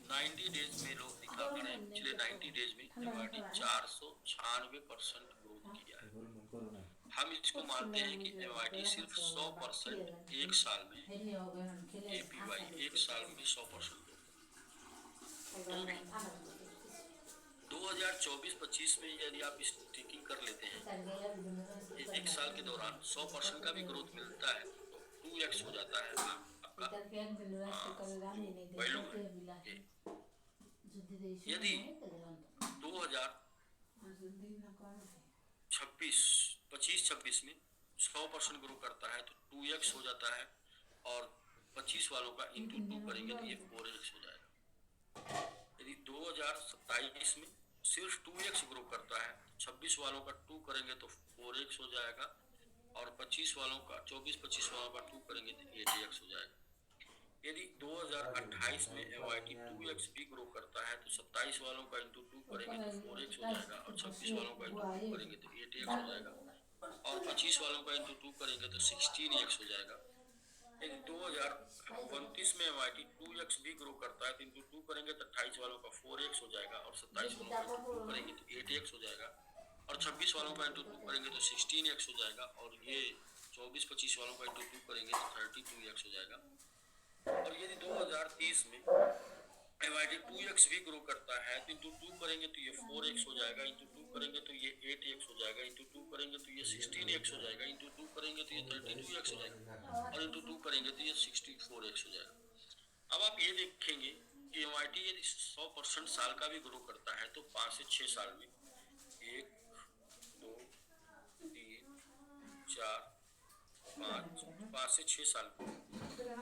90 डेज में लोग दिखा रहे हैं, पिछले 90 डेज में MIT 496% ग्रोथ किया है। हम इसको मानते हैं कि MIT सिर्फ 100% एक साल में, APY एक साल में 100% ग्रोथ। तो भी 2024-25 में यदि आप स्टिकिंग कर लेते हैं, एक साल के दौरान 100% का भी ग्रोथ मिलता है, तो 2x हो जाता है आपका जो वैल्यू है। यदि 2026 में 100% ग्रो करता है तो 2x हो जाता है, और 25 वालों का इंटू 2 करेंगे तो ये 4x हो जाएगा। यदि 2027 में सिर्फ 2x ग्रो करता है, 26 वालों का 2 करेंगे तो 4x हो जाएगा, और 25 वालों का 24-25 वालों का 2 करेंगे तो 8x हो जाएगा। यदि 2028 में MIT 2x भी ग्रो करता है तो 27 वालों का इंटू 2 करेंगे तो 4x हो जाएगा, और 26 वालों का इंटू 2 करेंगे तो 8x हो जाएगा, और 25 वालों का इंटू 2 करेंगे तो 16x हो जाएगा। यदि 2029 में MIT 2x भी ग्रो करता है तो इंटू 2 करेंगे तो 28 वालों का 4x हो जाएगा, और 27 वालों का इंटू 2 करेंगे तो 8x हो जाएगा, और 26 वालों का इंटू 2 करेंगे तो 16x हो जाएगा, और ये 24-25 वालों का इंटू 2 करेंगे तो 32x हो जाएगा। और यदि 2030 में MIT 2x भी ग्रो करता है तो इंटू 2 करेंगे तो ये 4x हो जाएगा, इंटू 2 करेंगे तो ये 8x हो जाएगा, इंटू 2 करेंगे तो ये 16x हो जाएगा, इंटू 2 करेंगे तो ये 32x हो जाएगा, और इंटू 2 करेंगे तो ये 64x हो जाएगा। अब आप ये देखेंगे कि MIT यदि 100% साल का भी ग्रो करता है तो 5 से 6 साल में 1 2 3 4 5 से 6 साल में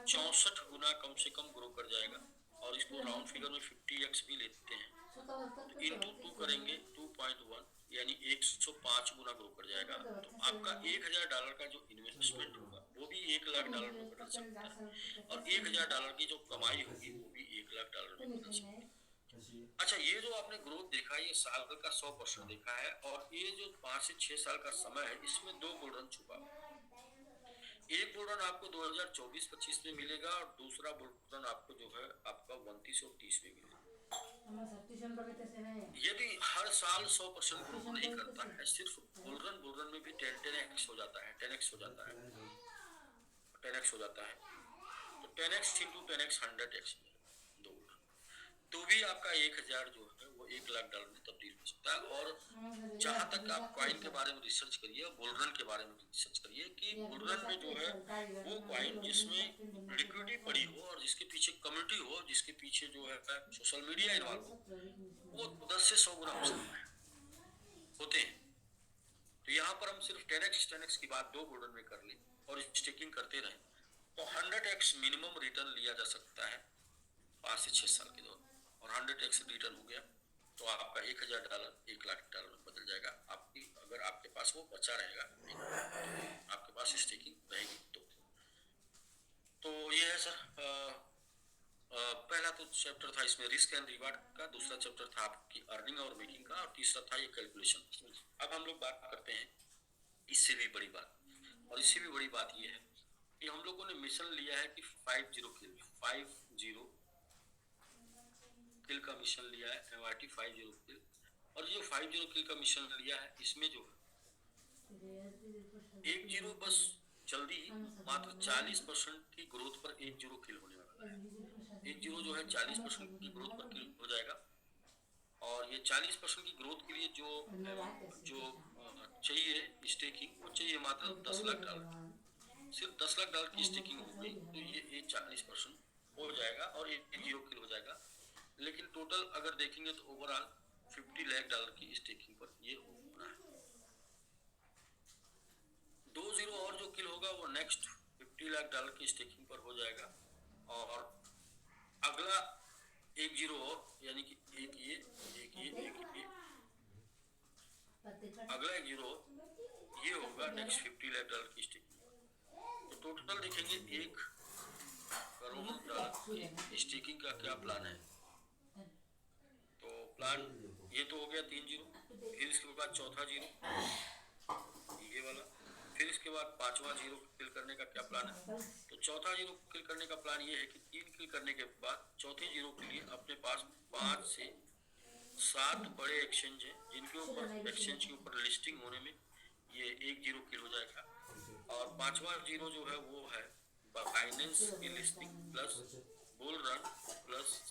64 गुना कम से कम ग्रो कर जाएगा। और इसको राउंड फिगर में 50x भी लेते हैं तो इंटू 2 करेंगे 2.1, यानी 105 गुना ग्रो कर जाएगा। तो आपका $1,000 का जो इन्वेस्टमेंट होगा वो भी $1,00,000 में बदल सकता है, और $1,000 की जो कमाई होगी वो भी $1,00,000 में बदल सकती है। अच्छा, ये जो आपने ग्रोथ देखा, ये साल का 100% देखा है, और ये जो 5 से 6 साल का समय है इसमें 2 बुल रन छुपा हुआ है। एक बुल रन आपको 2024-25 में मिलेगा, और दूसरा बुल रन आपको जो है आपका 29 और 30 में मिलेगा। यदि हर साल 100% ग्रोथ नहीं करता है, सिर्फ बुल रन में भी 10x हो जाता है, 10x हो जाता है, 10x हो जाता है, तो 10x इंटू 10x 100x दो, तो भी आपका 1,000 जो है वो $1 लाख में तब्दील हो सकता है। और जहां तक आप कॉइन के बारे में रिसर्च करिए, बुलरन के बारे में रिसर्च करिए कि बुलरन में जो है वो कॉइन जिसमें लिक्विडिटी पड़ी हो और जिसके पीछे कम्युनिटी हो, जिसके पीछे जो है सोशल मीडिया इन्वॉल्व हो, वो 10 से 100 गुना हो सकता है, होते हैं। तो यहाँ पर हम सिर्फ 10x की बात 2 बुलरन में कर ली और स्टेकिंग करते रहे तो 100x मिनिमम रिटर्न लिया जा सकता है 5 से 6 साल के दौरान। और 100x रिटर्न हो गया तो आपका $1,000 $1 लाख में बदल जाएगा। आपकी अगर आपके पास वो बचा रहेगा, आपके पास स्टेकिंग रहेगी तो ये है सर। पहला तो चैप्टर था इसमें रिस्क एंड रिवार्ड का, दूसरा चैप्टर था आपकी अर्निंग और मेकिंग का, और तीसरा था ये कैलकुलेशन। अब हम लोग बात करते हैं इससे भी बड़ी बात, और इससे भी बड़ी बात ये है कि हम लोगों ने मिशन लिया है कि 50 किल का मिशन लिया है, MIT 50 किल। और जो 50 किल का मिशन लिया है इसमें जो है 10 बस जल्दी ही मात्र 40% की ग्रोथ पर 10 किल होने वाला है। 10 जो है 40% की ग्रोथ पर किल हो जाएगा। और ये 40% की ग्रोथ के लिए जो जो चाहिए स्टेकिंग, वो चाहिए मात्र $10 लाख। सिर्फ $10 लाख की स्टेकिंग हो गई तो ये 40% हो जाएगा और 10 किल हो जाएगा। लेकिन टोटल अगर देखेंगे तो ओवरऑल $50 लाख की स्टेकिंग पर ये होना है। 2 और जो किल होगा वो नेक्स्ट $50 लाख की स्टेकिंग पर हो जाएगा। और अगला 10 और, यानी कि एक ये अगला 10 ये होगा नेक्स्ट $50 लाख की स्टेकिंग पर। तो टोटल देखेंगे $1 करोड़ की स्टेकिंग का क्या प्लान है। तो प्लान ये तो हो गया 3 जीरो, फिर इसके बाद चौथा जीरो ये वाला, फिर इसके बाद 5वां जीरो किल करने का क्या प्लान है। तो चौथा जीरो किल करने का प्लान ये है कि 3 किल करने के बाद चौथे जीरो के लिए अपने पास 5 से 7 बड़े एक्सचेंज हैं जिनके ऊपर एक्सचेंज के ऊपर लिस्टिंग होने में ये 10 किल हो जाएगा। और 5वां जीरो जो है वो है बाइनेंस की listing plus bull run plus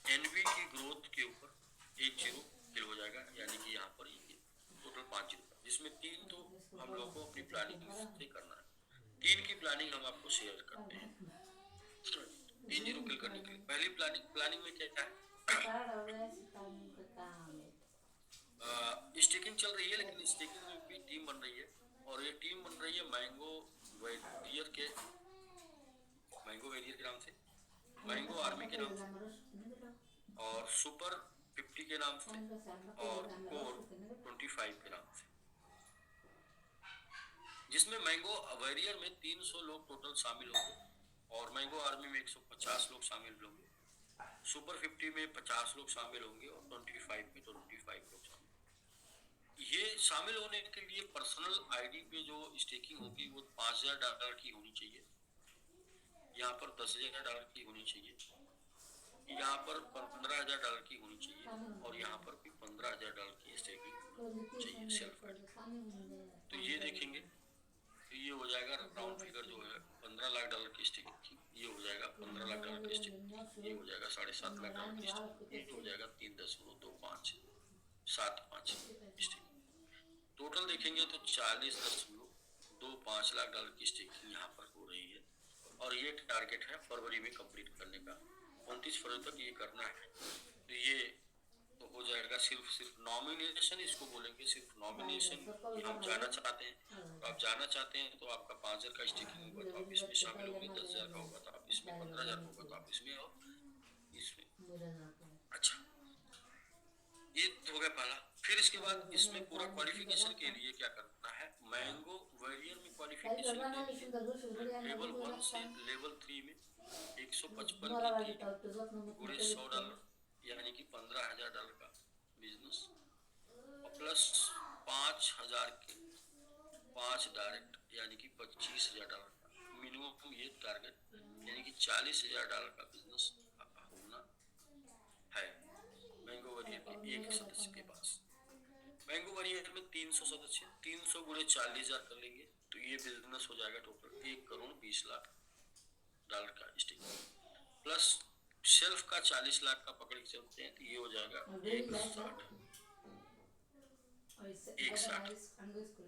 NV की ग्रोथ के ऊपर 10 किल हो जाएगा। यानी कि यहाँ पर ये टोटल 5 जीरो, जिसमें 3 तो हम लोग को अपनी प्लानिंग से करना है। 3 की प्लानिंग हम आपको शेयर करते हैं। 3 जीरो किल करने के लिए पहली प्लानिंग में क्या क्या है। स्टेकिंग चल रही है, लेकिन स्टेकिंग में भी टीम बन रही है, और ये टीम बन रही है मैंगो वेरियर के नाम से, मैंगो आर्मी के नाम से, और सुपर 50 के नाम से, और कोर 25 के नाम से। जिसमें मैंगो वेरियर में 300 लोग टोटल शामिल होंगे, और मैंगो आर्मी में 150 लोग शामिल होंगे, सुपर 50 में 50 लोग शामिल होंगे, और 25 में 25 लोग शामिल। ये शामिल होने के लिए पर्सनल आईडी पे जो स्टेकिंग होगी वो $5,000 की होनी चाहिए, यहाँ पर $10,000 की होनी चाहिए, यहाँ पर $15,000 की होनी चाहिए, और यहाँ पर भी $15,000 की स्टेकिंग चाहिए सेल्फ आईडी। तो ये देखेंगे तो ये हो जाएगा राउंड फिगर जो है $15 लाख की स्टेकिंग, ये हो जाएगा $15 लाख की स्टेकिंग, ये हो जाएगा $7.5 लाख की स्टेकिंग, ये हो जाएगा 3.25 75 स्टेकिंग। टोटल देखेंगे तो $40.25 लाख की स्टेकिंग यहाँ पर हो रही है। और ये टारगेट है फरवरी में कंप्लीट करने का, 29 फरवरी तक ये करना है। तो ये तो हो जाएगा। सिर्फ नॉमिनेशन इसको बोलेंगे, सिर्फ नॉमिनेशन हम जाना चाहते हैं। तो आप जाना चाहते हैं तो आपका 5,000 का स्टेकिंग होगा तो आप इसमें शामिल होंगे, 10,000 का होगा तो आप इसमें, 15,000 का होगा तो आप इसमें, और इसमें। अच्छा, ये हो गया पहला। फिर इसके बाद इसमें पूरा क्वालिफिकेशन के लिए क्या करना है, मैंगो वेरियर में क्वालिफिकेशन के लिए लेवल 1 से लेवल 3 में 155 की गुणे $100, यानी कि $15,000 का बिजनेस, और प्लस 5,000 के 5 डायरेक्ट, यानी कि $25,000 का मिनिमम ये टारगेट, यानी कि $40,000 का बिजनेस होना है मैंगो वेरियर के एक सदस्य के पास। मैंगो वेरियर में 300 सदस्य, 300 गुणे 40,000 कर लेंगे तो ये बिजनेस हो जाएगा टोटल $1,20,00,000 का स्टेक, प्लस सेल्फ का 40 लाख का पकड़ के चलते हैं तो ये हो जाएगा 160, 160।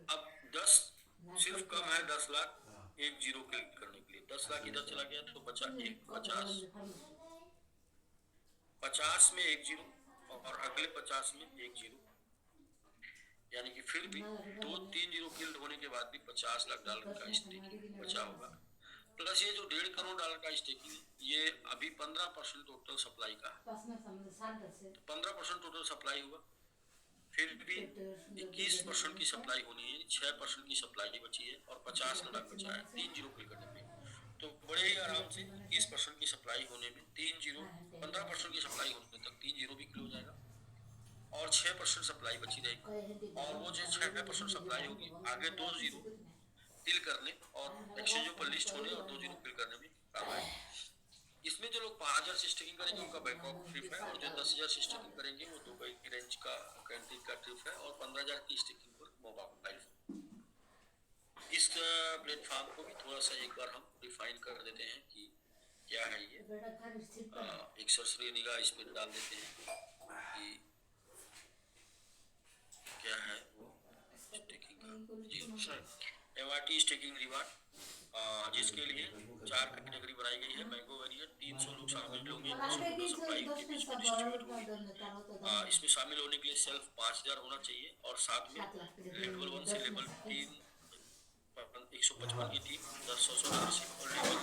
अब 10 सिर्फ कम है 10 लाख, एक जीरो किल करने के लिए 10 लाख इधर चला गया तो बचा एक 50, 50 में एक जीरो और अगले 50 में एक जीरो, यानी कि फिर भी 2-3 जीरो किल होने के बाद भी 50 लाख डॉलर का स्टेकिंग बचा होगा। प्लस ये जो $1.5 करोड़ का स्टेकिंग है ये अभी 15% टोटल सप्लाई का है, 15% टोटल सप्लाई हुआ, फिर भी 21% की सप्लाई होनी है, 6% की सप्लाई बची है और 50 लाख बचा है 3 जीरो किल करने पे। तो बड़े ही आराम से 21% की सप्लाई होने में 3 जीरो, 15% की सप्लाई होने तक 3 जीरो भी किल हो जाएगा और 6% सप्लाई बची रहेगी। और वो जो 6% सप्लाई होगी आगे 2 जीरो किल करने और एक्सचेंजों पर लिस्ट होने और 2 जीरो किल करने में काम आएगी। इसमें जो लोग 5,000 से स्टेकिंग करेंगे उनका बैंकॉक ट्रिप है और जो 10,000 से स्टेकिंग करेंगे वो दुबई की रेंज का कंट्री का ट्रिप है और 15,000 की स्टेकिंग पर मोबाइल फोन। इस प्लेटफॉर्म को भी थोड़ा सा एक बार हम डिफाइन कर देते हैं कि क्या है ये, एक सरसरी निगाह इस पर डाल देते हैं कि क्या है वो स्टेकिंग का। जी सर, MRT स्टेकिंग रिवार्ड, जिसके लिए 4 कैटेगरी बनाई गई है। मैंगो वेरिएंट 300 लोग शामिल होंगे, 200 टोटल सप्लाई के बीच में डिस्ट्रीब्यूट होगी। इसमें शामिल होने के लिए सेल्फ 5,000 होना चाहिए और साथ में लेवल 1 से लेवल 3 155 की टीम $100 से और लेवल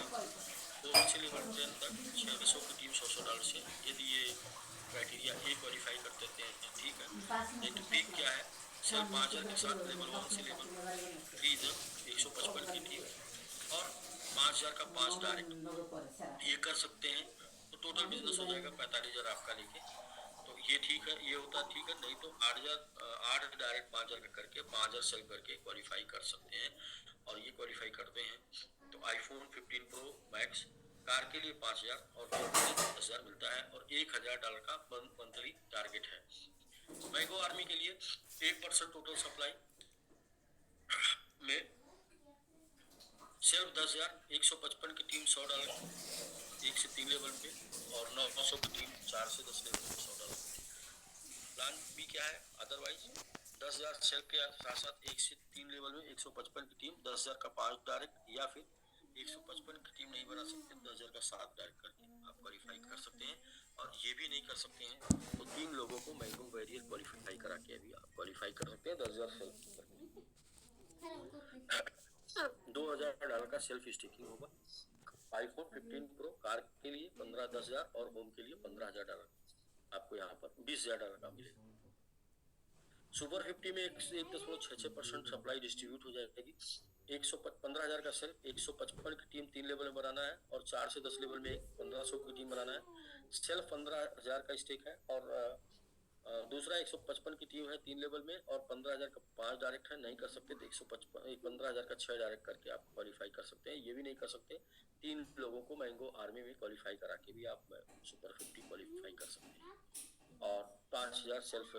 4 से लेवल 10 तक 600 की टीम $100 से। यदि ये क्राइटेरिया ए क्वालिफाई कर देते हैं ठीक है। नहीं तो पीक क्या है, सिर्फ 5,000 के साथ लेवल 1 से लेवल 3 तक 155 की टीम और 5,000 का 5 डायरेक्ट ये कर सकते हैं तो टोटल बिजनेस हो जाएगा 45,000 आपका लेके। तो ये ठीक है, ये होता ठीक है। नहीं तो 8 डायरेक्ट 5,000 का करके 5,000 सेल करके क्वालिफाई कर सकते हैं और ये क्वालिफाई करते हैं तो आईफोन 15 प्रो मैक्स कार के लिए 5,000 और 10,000 मिलता है और $1,000 का मंथली टारगेट है। मैंगो आर्मी के लिए 1% टोटल सप्लाई में सिर्फ 10,000, 155 की टीम $100 1 से 3 लेवल पे और 900 की टीम 4 से 10 लेवल पे $100। प्लान भी क्या है, अदरवाइज 10,000 सेल के साथ साथ 1 से 3 लेवल में 155 की टीम 10,000 का 5 डायरेक्ट या फिर 155 की टीम नहीं बना सकते 10,000 का 7 डायरेक्ट करके आप क्वालिफाई कर सकते हैं। और ये भी नहीं कर सकते हैं तो 3 लोगों को मैंगो वेरिएंट क्वालिफाई करा के भी आप क्वालिफाई कर सकते हैं 10,000 सेल $2,000 का सेल्फ स्टेकिंग होगा। आईफोन 15 प्रो कार के लिए 10,000 और होम के लिए $15,000 आपको यहाँ पर $20,000 का मिलेगा। सुपर 50 में 1.66% सप्लाई डिस्ट्रीब्यूट हो जाएगी। 15,000 का सेल, 155 की टीम 3 लेवल में बनाना है और 4 से 10 लेवल में 1,500 की टीम बनाना है। सेल्फ 15,000 का स्टेक है और दूसरा 155 की टीम है 3 लेवल में और 15,000 का 5 डायरेक्ट है। नहीं कर सकते तो 15,000 का 6 डायरेक्ट करके आप क्वालिफाई कर सकते हैं। ये भी नहीं कर सकते 3 लोगों को मैंगो आर्मी में क्वालिफाई करा के भी आप सुपर 50 क्वालिफाई कर सकते हैं। और 5,000 सेल्फ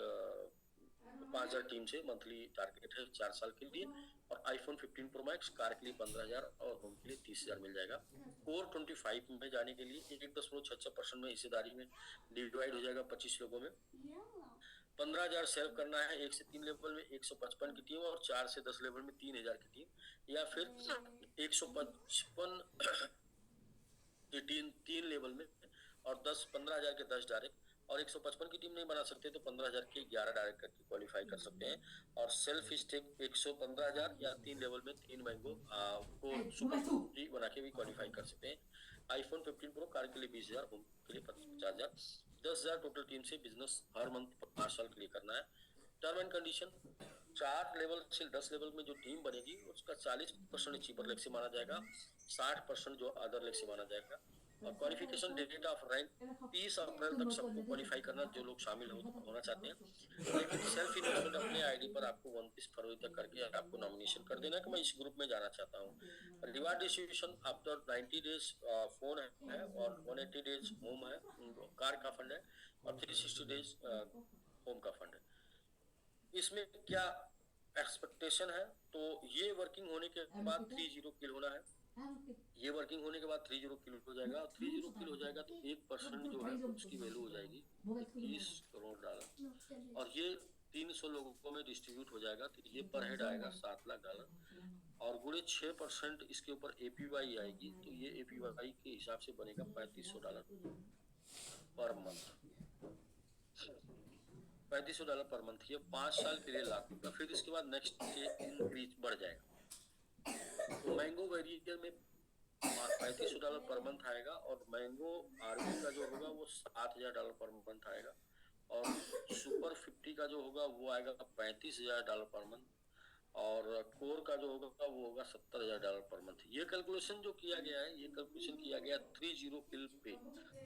5,000 टीम से मंथली टारगेट है 4 साल के लिए। और आईफोन 15 प्रो मैक्स कार के लिए 15,000 और होम के लिए 30,000 मिल जाएगा। कोर 25 में जाने के लिए 1.66% में हिस्सेदारी में डिवाइड हो जाएगा 25 लोगों में। 15,000 सेव करना है 1 से 3 लेवल में 155 की टीम और 4 से 10 लेवल में 3,000 की टीम या फिर 155 की टीम 3 लेवल में और 15,000 के 10 डायरेक्ट और 155 की टीम नहीं बना सकते तो 15,000 के 11 डायरेक्ट करके क्वालिफाई कर सकते हैं। और सेल्फ स्टेक 115,000 या 3 लेवल में 3 मैंगो को सुपर बना के भी क्वालिफाई कर सकते हैं। आईफोन 15 प्रो कार के लिए 20,000, होम के लिए 50,000, 10,000 टोटल टीम से बिजनेस हर मंथ 5 साल के लिए करना है। टर्म एंड कंडीशन 4 लेवल से 10 लेवल में जो टीम बनेगी उसका 40% चीपर लेग से माना जाएगा, 60% जो अदर लेग से माना जाएगा। और क्वालिफिकेशन डेट ऑफ रैंक 30 अप्रैल तक सबको क्वालिफाई करना जो लोग शामिल होना चाहते हैं। लेकिन सेल्फ इन्वेस्टमेंट अपने आईडी पर आपको 29 फरवरी तक करके आपको नॉमिनेशन कर देना कि मैं इस ग्रुप में जाना चाहता हूँ। Reward distribution after 90 days phone है और 180 डेज होम है, कार का फंड है और 360 डेज होम का फंड है। इसमें क्या एक्सपेक्टेशन है तो ये वर्किंग होने के बाद 30 किल होना है ये वर्किंग होने के बाद 30 किल हो जाएगा, और 30 किल हो जाएगा तो 1% जो है उसकी वैल्यू हो जाएगी $21 करोड़, और ये 300 लोगों में डिस्ट्रीब्यूट हो जाएगा, तो ये पर हेड आएगा $7 लाख, और गुणे 6% इसके ऊपर APY आएगी, तो ये APY के हिसाब से बनेगा $3500 पर मंथ। $3500 पर मंथ, ये 5 साल के लिए ₹1,00,000। फिर इसके बाद नेक्स्ट इंक्रीज बढ़ जाएगा। तो मैंगो वेरिएटर में $3500 पर मंथ आएगा, और मैंगो आर्मी का जो होगा वो $7,000 पर मंथ आएगा, और सुपर 50 का जो होगा वो आएगा $35,000 पर मंथ, और कोर का जो होगा वो होगा $70,000 पर मंथ। ये कैलकुलेशन जो किया गया है, ये कैलकुलेशन किया गया 30 किल पे,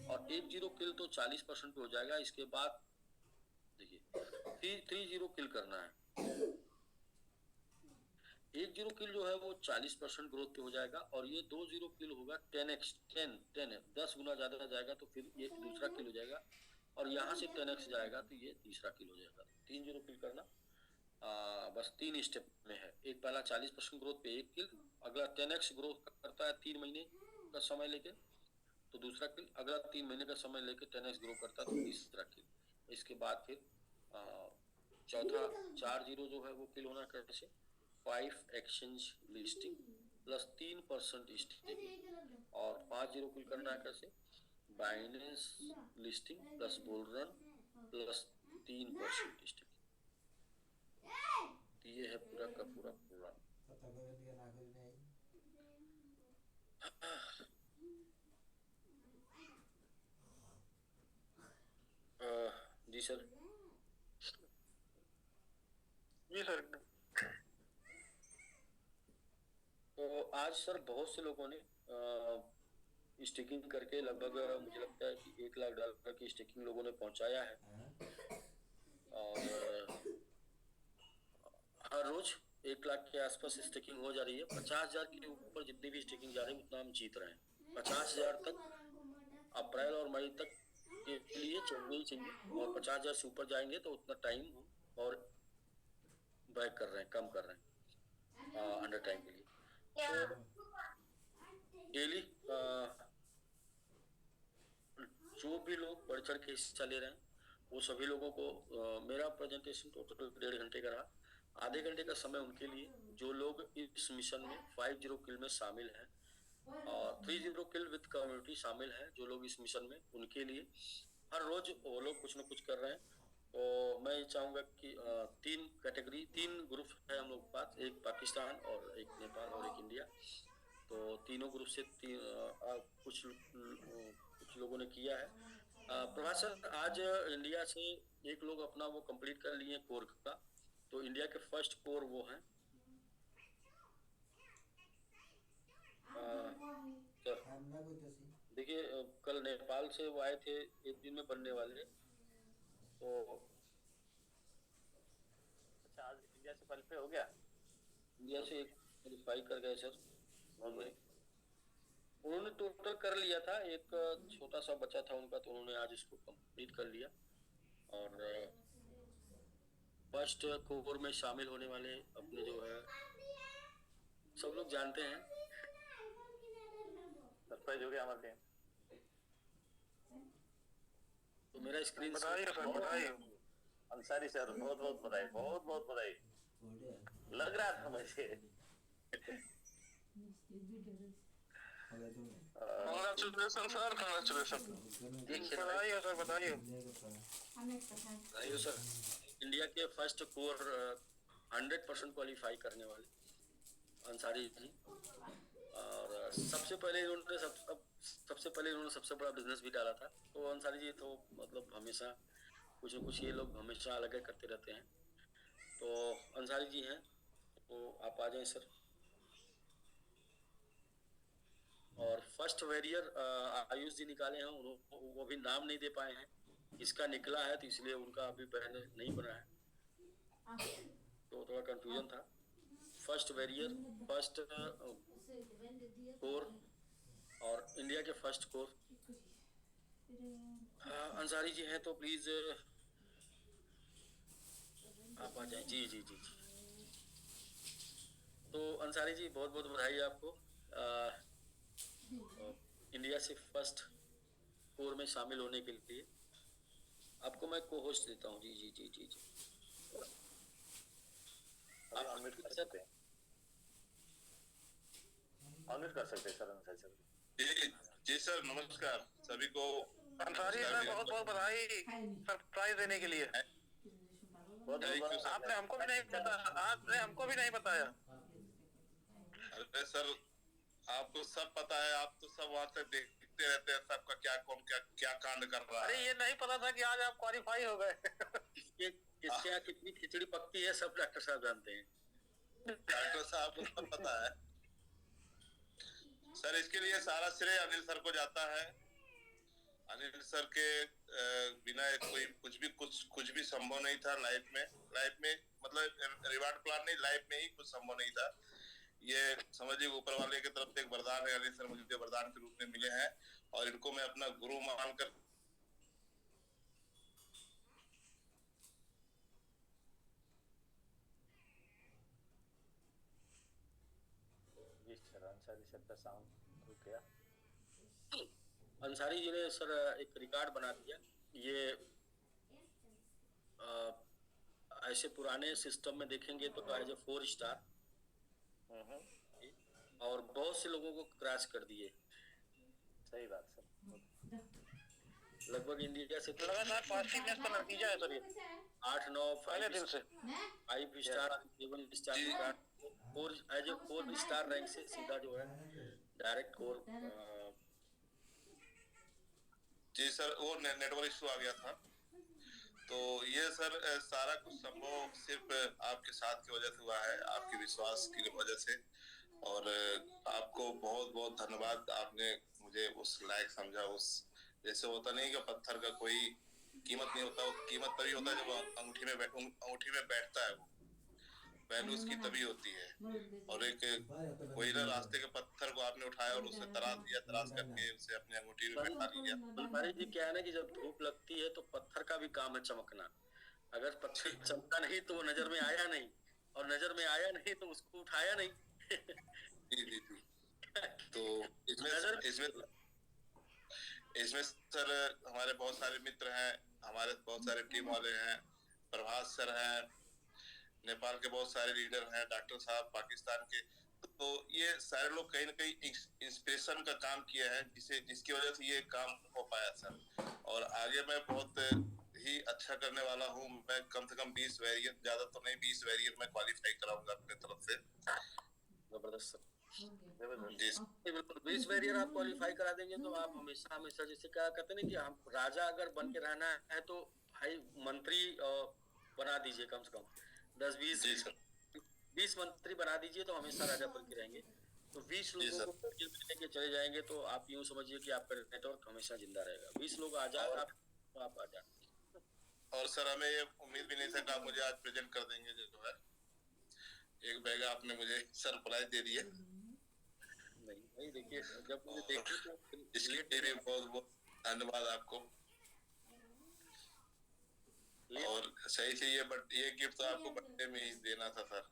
और 10 किल तो 40% पे हो जाएगा। इसके बाद देखिए 30 किल करना है, 10 किल जो है वो 40% ग्रोथ पे हो जाएगा, और ये 20 किल होगा 10x 10 गुना ज्यादा जाएगा, तो फिर ये दूसरा किल हो जाएगा, और यहाँ से 10x जाएगा तो ये तीसरा किल हो जाएगा। 30 किल करना बस 3 स्टेप में है। एक पहला 40% ग्रोथ पे 1 किल, अगला 10x ग्रोथ करता है 3 महीने का समय लेके, तो दूसरा किल, अगला 3 महीने का समय लेके 10x ग्रो करता है तो तीसरा किल। इसके बाद फिर चौथा 4 जो है वो किल होना कैसे, 5 एक्सचेंज लिस्टिंग प्लस 3% स्टेकिंग, और 5 किल करना है कैसे, Binance listing plus bull run plus 3% staking. ये है पूरा का पूरा प्रोग्राम। जी सर। जी सर। तो आज सर बहुत से लोगों ने स्टेकिंग करके लगभग मुझे लगता है कि $1,00,000 की स्टेकिंग लोगों ने पहुंचाया है, और हर रोज 1,00,000 के आसपास स्टेकिंग हो जा रही है। 50,000 के ऊपर जितनी भी स्टेकिंग जा रही है उतना हम जीत रहे हैं। 50,000 तक अप्रैल और मई तक के लिए चाहिए ही चाहिए, और 50,000 से ऊपर जाएंगे तो उतना टाइम और बैक कर रहे हैं, कम कर रहे हैं अंडर टाइम के लिए। तो डेली जो भी लोग बढ़ चढ़ के हिस्सा ले रहे हैं वो सभी लोगों को मेरा प्रेजेंटेशन टोटल 1.5 घंटे का रहा। आधे घंटे का समय उनके लिए जो लोग इस मिशन में 50 किल में शामिल हैं, और 30 किल विद कम्युनिटी शामिल है, जो लोग इस मिशन में, उनके लिए हर रोज वो लोग कुछ न कुछ कर रहे हैं। तो मैं चाहूंगा कि 3 ग्रुप है हम लोग के पास, एक पाकिस्तान और एक नेपाल और एक इंडिया। तो तीनों ग्रुप से कुछ लोगों ने किया है। प्रभात सर, आज इंडिया से एक लोग अपना वो कंप्लीट कर लिए कोर का, तो इंडिया के फर्स्ट कोर वो हैं। देखिए कल नेपाल से वो आए थे, एक दिन में बनने वाले, तो अच्छा, आज इंडिया से क्वालिफाई हो गया। इंडिया से एक क्वालिफाई कर गए सर। उन्होंने टोटल कर लिया था, एक छोटा सा बचा था उनका, तो उन्होंने आज इसको कंप्लीट कर लिया। और फर्स्ट कोर में शामिल होने वाले अपने जो है सब लोग जानते हैं। सरप्राइज हो गया हमारे लिए। तो मेरा स्क्रीन बधाई अंसारी सर, बहुत बहुत बधाई, बहुत बहुत बधाई। लग रहा था मुझे। Congratulation sir, congratulation. बधाई हो सर, बधाई हो सर। इंडिया के फर्स्ट कोर 100% क्वालिफाई करने वाले अंसारी जी, और सबसे पहले इन्होंने सबसे बड़ा बिजनेस भी डाला था। तो अंसारी जी तो मतलब हमेशा कुछ न कुछ ये लोग हमेशा अलग करते रहते हैं। तो अंसारी जी हैं, तो आप आ जाएं सर। और फर्स्ट वेरियर आयुष जी निकाले हैं, वो भी नाम नहीं दे पाए हैं, इसका निकला है तो इसलिए उनका अभी बैनर नहीं बना है, तो थोड़ा कंफ्यूजन था। फर्स्ट वेरियर, फर्स्ट कोर, और इंडिया के फर्स्ट कोर अंसारी जी हैं, तो प्लीज आप आ जाएं। जी जी जी जी। तो अंसारी जी बहुत बहुत बधाई आपको। इंडिया से फर्स्ट कोर में शामिल होने के लिए आपको मैं को होस्ट देता हूँ। जी जी जी जी जी। अभी अनम्यूट कर सकते हैं, अनम्यूट कर सकते हैं सर अंसारी सर। जी जी सर, नमस्कार सभी को। अंसारी सर बहुत बहुत बधाई सरप्राइज देने के लिए। आपने हमको भी नहीं पता, आपने हमको भी नहीं बताया। अरे सर, आपको सब पता है, आप तो सब वहाँ से देखते रहते हैं सबका क्या कौन क्या कांड कर रहा अरे है। ये नहीं पता था कि आज आप क्वालिफाई हो गए। किसके यहाँ कितनी खिचड़ी पकती है सब डॉक्टर साहब जानते हैं। डॉक्टर साहब को सब पता है सर। इसके लिए सारा श्रेय अनिल सर को जाता है। अनिल सर के बिना कोई कुछ भी संभव नहीं था लाइफ में मतलब रिवार्ड प्लान नहीं, लाइफ में ही कुछ संभव नहीं था। ये समझिए ऊपर वाले की तरफ से एक वरदान है। अनिल सर मुझे वरदान के रूप में मिले हैं और इनको मैं अपना गुरु मानकर अंसारी सर का साउंड रुक गया। अंसारी जी ने सर एक रिकॉर्ड बना दिया। ये ऐसे पुराने सिस्टम में देखेंगे तो एज ए 4 स्टार और बहुत से लोगों को क्रैश कर दिए। सही बात सर, लगभग इंडिया से लगातार पॉजिटिवनेस का नतीजा है सर ये। 8-9 पहले दिन से 5 स्टार 7 स्टार और एज ए 4 स्टार रैंक से सीधा जो है डायरेक्ट कोर। जी सर, वो नेटवर्क इशू आ गया था। तो ये सर सारा कुछ संभव सिर्फ आपके साथ की वजह से हुआ है, आपके विश्वास की वजह से। और आपको बहुत बहुत धन्यवाद, आपने मुझे उस लायक समझा। उस जैसे होता नहीं कि पत्थर का कोई कीमत नहीं होता, वो कीमत तभी होता है जब अंगूठी में बैठता है। वो वैल्यू उसकी तभी होती है। और एक कोई ना रास्ते के पत्थर को आपने उठाया और उसे तराश करके उसे अपने अंगूठी में बैठा लिया। हमारी जी क्या है ना कि जब धूप लगती है तो पत्थर का भी काम है चमकना। अगर पत्थर चमका नहीं तो वो नजर में आया नहीं, और नजर में आया नहीं तो उसको उठाया नहीं। जी जी जी। तो इसमें सर हमारे बहुत सारे मित्र हैं, हमारे बहुत सारे टीम वाले हैं। प्रभास सर हैं, नेपाल के बहुत सारे लीडर हैं, डॉक्टर साहब पाकिस्तान के। तो ये सारे लोग कहीं ना कहीं इंस्पिरेशन का काम किया है, जिसकी वजह से ये काम हो पाया सर। और आगे मैं बहुत ही अच्छा करने वाला हूँ। मैं कम से कम 20 वेरिएंट, ज्यादा तो नहीं 20 वेरिएंट में क्वालिफाई कराऊंगा अपने तरफ से। जबरदस्त सर। जी बिल्कुल 20 वेरियर आप क्वालिफाई करा देंगे तो आप हमेशा हमेशा जैसे क्या कहते हैं ना कि हम राजा अगर बन के रहना है तो भाई मंत्री बना दीजिए कम से कम 10-20 मंत्री बना दीजिए तो हमेशा राजा बन के रहेंगे। तो 20 लोगों को लेके चले जाएंगे तो आप यूं समझिए कि आपका नेटवर्क हमेशा जिंदा रहेगा। 20 लोग आ जाए आप आ जाए। और सर हमें ये उम्मीद भी नहीं था कि आप मुझे आज प्रेजेंट कर देंगे। जो है एक बैग आपने मुझे सरप्राइज दे दिया। नहीं देखिए, जब मुझे देखी तो इसलिए भी बहुत बहुत धन्यवाद आपको। और सही चाहिए, बट ये गिफ्ट तो आपको बर्थडे में ही देना था सर।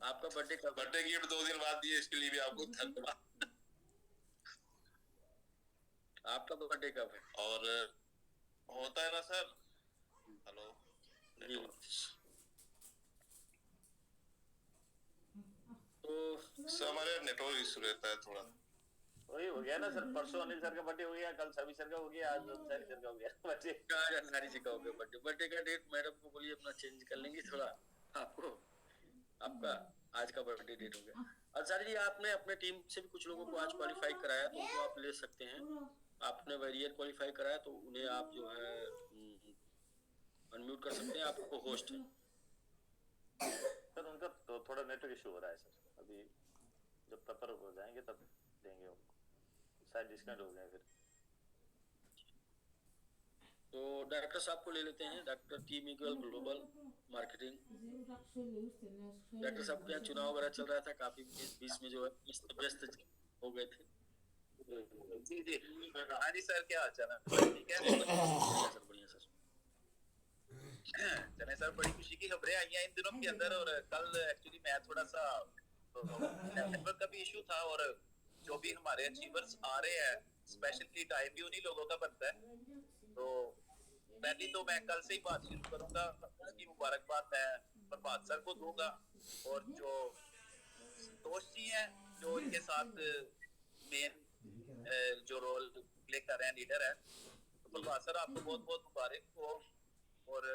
आपका बर्थडे गिफ्ट 2 दिन बाद दिए, इसके लिए भी आपको धन्यवाद। आपका बर्थडे कब है? और होता है ना सर। हेलो तो सर हमारे नेटवर्क इशू रहता है थोड़ा। वही हो गया ना सर, परसों अनिल सर का बर्थडे हो गया, कल सभी सर का हो गया, आज अंसारी सर का हो गया बर्थडे। आज अंसारी जी का हो गया बर्थडे का डेट मैडम को बोलिए अपना चेंज कर लेंगे थोड़ा। आपको आपका आज का बर्थडे डेट हो गया। अंसारी जी आपने अपने टीम से भी कुछ लोगों को आज क्वालिफाई कराया तो उनको आप ले सकते हैं। आपने वेरियर क्वालिफाई कराया तो उन्हें आप जो है अनम्यूट कर सकते हैं, आपको होस्ट है। सर उनका तो थोड़ा नेटवर्क इशू हो रहा है सर, अभी जब पेपर हो जाएंगे तब देंगे उनको, शायद डिस्कनेक्ट हो गए फिर। तो डॉक्टर साहब को ले लेते हैं, doctor team equal global marketing. Doctor साहब क्या चुनाव वगैरह चल रहा था, काफी बीच में जो है व्यस्त हो गए थे। जी जी हाँ जी सर, क्या हाल चाल है? ठीक है सर, बढ़िया सर। चले सर, बड़ी खुशी की खबरें आई हैं इन दिनों के अंदर। और कल एक्चुअली मैं थोड़ा सा नेटवर्क का भी इशू था, और जो भी हमारे अचीवर्स आ रहे हैं स्पेशली टाइम भी उन्हीं लोगों का बनता है। तो पहली तो मैं कल से ही बात शुरू करूंगा, उसकी मुबारकबाद मैं प्रभात सर को दूंगा, और जो दोस्त जी हैं जो इनके साथ मेन जो रोल प्ले कर रहे हैं, लीडर है, तो प्रभात सर आपको बहुत बहुत मुबारक हो। और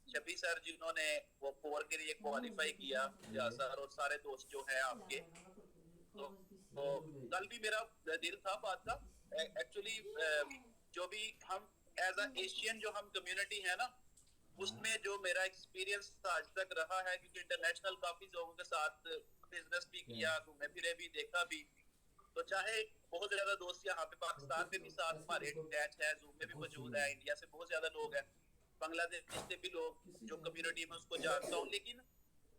शबी सर जिन्होंने वो कोर के लिए क्वालिफाई किया, या सर और सारे दोस्त जो हैं आपके, तो कल भी मेरा दिल था बात का एक्चुअली। जो भी हम एज अ एशियन जो हम कम्युनिटी है ना, उसमें जो मेरा एक्सपीरियंस आज तक रहा है, क्योंकि इंटरनेशनल काफी लोगों के साथ बिजनेस भी किया, घूमे फिरे भी, देखा भी, तो चाहे बहुत ज्यादा दोस्त यहाँ पे पाकिस्तान में भी साथ हमारे अटैच है, जूम में भी मौजूद है, इंडिया से बहुत ज्यादा लोग हैं, बांग्लादेश से भी लोग जो कम्युनिटी में उसको जानता हूँ। लेकिन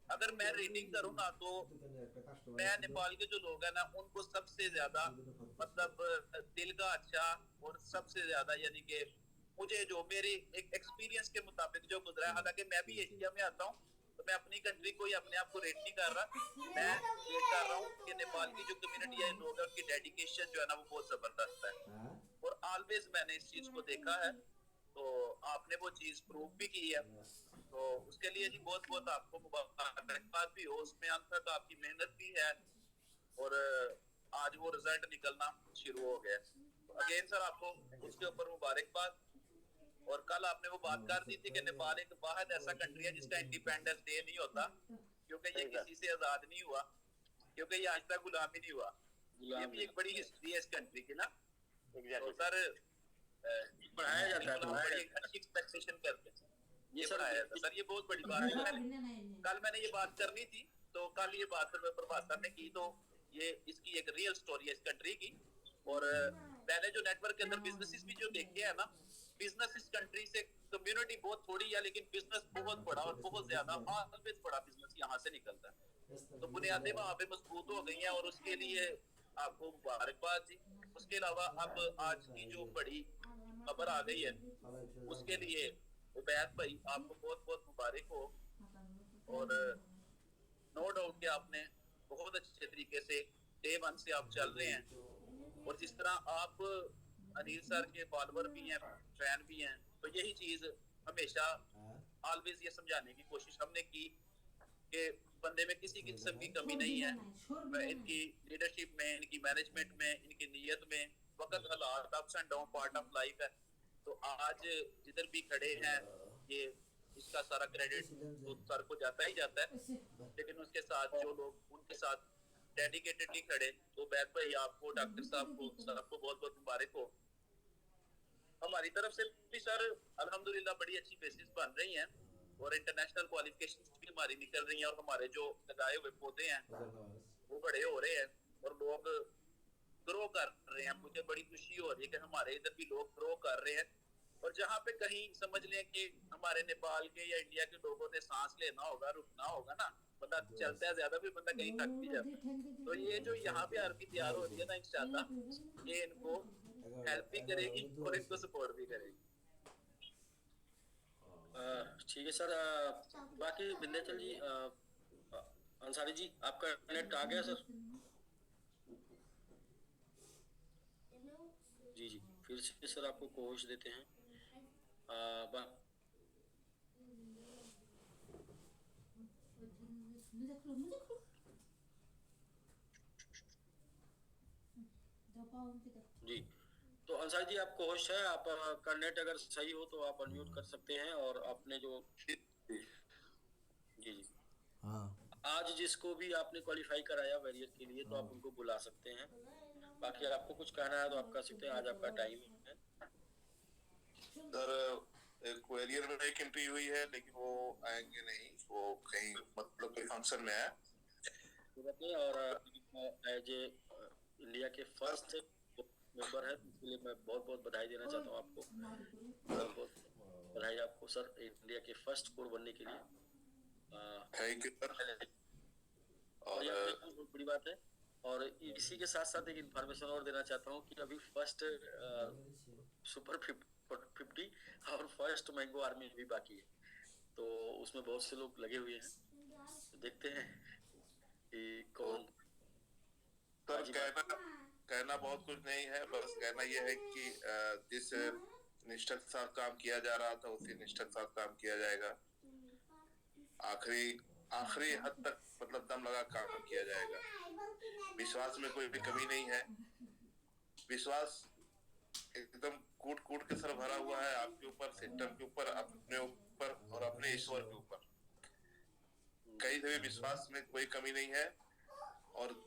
अगर मैं रेटिंग करूँ ना, तो मैं नेपाल के जो लोग हैं ना, उनको सबसे ज्यादा मतलब दिल का अच्छा, और सबसे ज्यादा यानी कि मुझे जो मेरे एक एक्सपीरियंस के मुताबिक जो गुजरा है, हालांकि मैं भी एशिया में आता हूँ, तो मैं अपनी कंट्री को या अपने आप को रेट नहीं कर रहा, मैं रेट कर रहा हूँ कि नेपाल की जो कम्युनिटी है, लोग हैं, उनकी डेडिकेशन जो है ना, वो बहुत जबरदस्त है। और ऑलवेज मैंने इस चीज को देखा है, तो आपने वो चीज प्रूव भी की है, तो उसके लिए जी बहुत बहुत आपको मुबारकबाद भी हो। उसमें अंत तक आपकी मेहनत भी है, और आज वो रिजल्ट निकलना शुरू हो गया। तो अगेन सर आपको उसके ऊपर मुबारकबाद। और कल आपने वो बात कर दी थी कि नेपाल एक वाहिद ऐसा कंट्री है जिसका इंडिपेंडेंस डे नहीं होता, क्योंकि ये किसी से आजाद नहीं हुआ, क्योंकि ये आज तक गुलाम ही नहीं हुआ। ये भी एक बड़ी हिस्ट्री है इस कंट्री की ना। तो सर बढ़ाया जाता है, बिल्कुल हम बड़ी अच्छी एक्सपेक्टेशन करते हैं, ये बढ़ाया जाता है सर, ये बहुत बड़ी बात है। कल मैंने ये बात करनी थी, तो कल ये बात फिर प्रभात सर ने की, तो ये इसकी एक रियल स्टोरी है इस कंट्री की। और पहले जो नेटवर्क के अंदर बिजनेसेस भी जो देखे हैं ना, बिजनेस इस कंट्री से कम्युनिटी बहुत थोड़ी है, लेकिन बिजनेस बहुत बड़ा और बहुत ज्यादा ऑलवेज बड़ा बिजनेस यहाँ से निकलता है। तो बुनियादें वहाँ पे मजबूत हो गई हैं, और उसके लिए आपको मुबारकबाद जी। उसके अलावा अब आज की जो बड़ी खबर आ गई है, उसके लिए उबैद भाई आपको बहुत बहुत मुबारक हो। और नो डाउट कि आपने बहुत अच्छे तरीके से डे वन से आप चल रहे हैं, और जिस तरह आप अनिल सर के फॉलोअर भी हैं, फैन भी हैं, तो यही चीज हमेशा ऑलवेज ये समझाने की कोशिश हमने की कि बंदे में किसी किस्म की कमी नहीं है, इनकी लीडरशिप में, इनकी मैनेजमेंट में, इनकी नीयत में। वक्त हालात ups and down part of life है। तो आज जिधर भी खड़े हैं, ये इसका सारा क्रेडिट तो सर को जाता ही जाता है, लेकिन उसके साथ जो लोग उनके साथ डेडिकेटेडली खड़े, तो बैद भाई आपको, डॉक्टर साहब को, सबको बहुत बहुत मुबारक हो। हमारी तरफ से भी सर अल्हम्दुलिल्लाह बड़ी अच्छी बेसिस बन रही हैं, और इंटरनेशनल क्वालिफिकेशंस भी हमारी निकल रही हैं, और हमारे जो लगाए हुए पौधे हैं वो बड़े हो रहे हैं, और लोग ग्रो कर रहे हैं। मुझे बड़ी खुशी हो रही है कि हमारे इधर भी लोग ग्रो कर रहे हैं। और जहाँ पे कहीं समझ लें कि हमारे नेपाल के या इंडिया के लोगों ने सांस लेना होगा, रुकना होगा ना, बंदा चलता है ज्यादा, फिर बंदा कहीं थक भी जाता है। तो ये जो यहाँ पे आर्मी तैयार हो रही है ना, इंशाल्लाह ये इनको हेल्प भी करेगी और इनको सपोर्ट भी करेगी। ठीक है सर। बाकी विंध्याचल जी, अंसारी जी, आपका नेट आ गया सर? जी जी, फिर से सर आपको कोश देते हैं। जी, तो अंसारी जी आपको होश है, आप का नेट अगर सही हो तो आप अनम्यूट कर सकते हैं, और आपने जो जी जी हाँ आज जिसको भी आपने क्वालिफाई कराया वेरियर के लिए, तो आप उनको बुला सकते हैं। बाकी आपको कुछ कहना है तो आप कह सकते हैं, आज आपका टाइम है। सर एक क्वेरियर में एक एंट्री हुई है, लेकिन वो आएंगे नहीं, वो कहीं मतलब कोई फंक्शन में है। और एज ए इंडिया के फर्स्ट मेंबर है, इसलिए मैं बहुत बहुत बधाई देना चाहता हूँ आपको। बहुत बहुत बधाई आपको सर, इंडिया के फर्स्ट कोर बनने के लिए। Thank you sir. और बहुत बड़ी बात है। और इसी के साथ साथ एक इन्फॉर्मेशन और देना चाहता हूँ कि अभी फर्स्ट सुपर 50 और फर्स्ट मैंगो आर्मी भी बाकी है, तो उसमें बहुत से लोग लगे हुए हैं, तो देखते हैं कि कौन सर बाजी मार। कहना बहुत कुछ नहीं है, बस कहना यह है कि जिस निष्ठा के साथ काम किया जा रहा था उसी निष्ठा के साथ काम किया जाएगा। आखिरी आखिरी हद तक मतलब दम लगा काम किया जाएगा। विश्वास में कोई भी कमी नहीं है। विश्वास एकदम कूट कूट के सर भरा हुआ है आपके ऊपर, सिस्टम के ऊपर, अपने ऊपर और अपने ईश्वर के ऊपर। कहीं से भी विश्वास में कोई कमी नहीं है और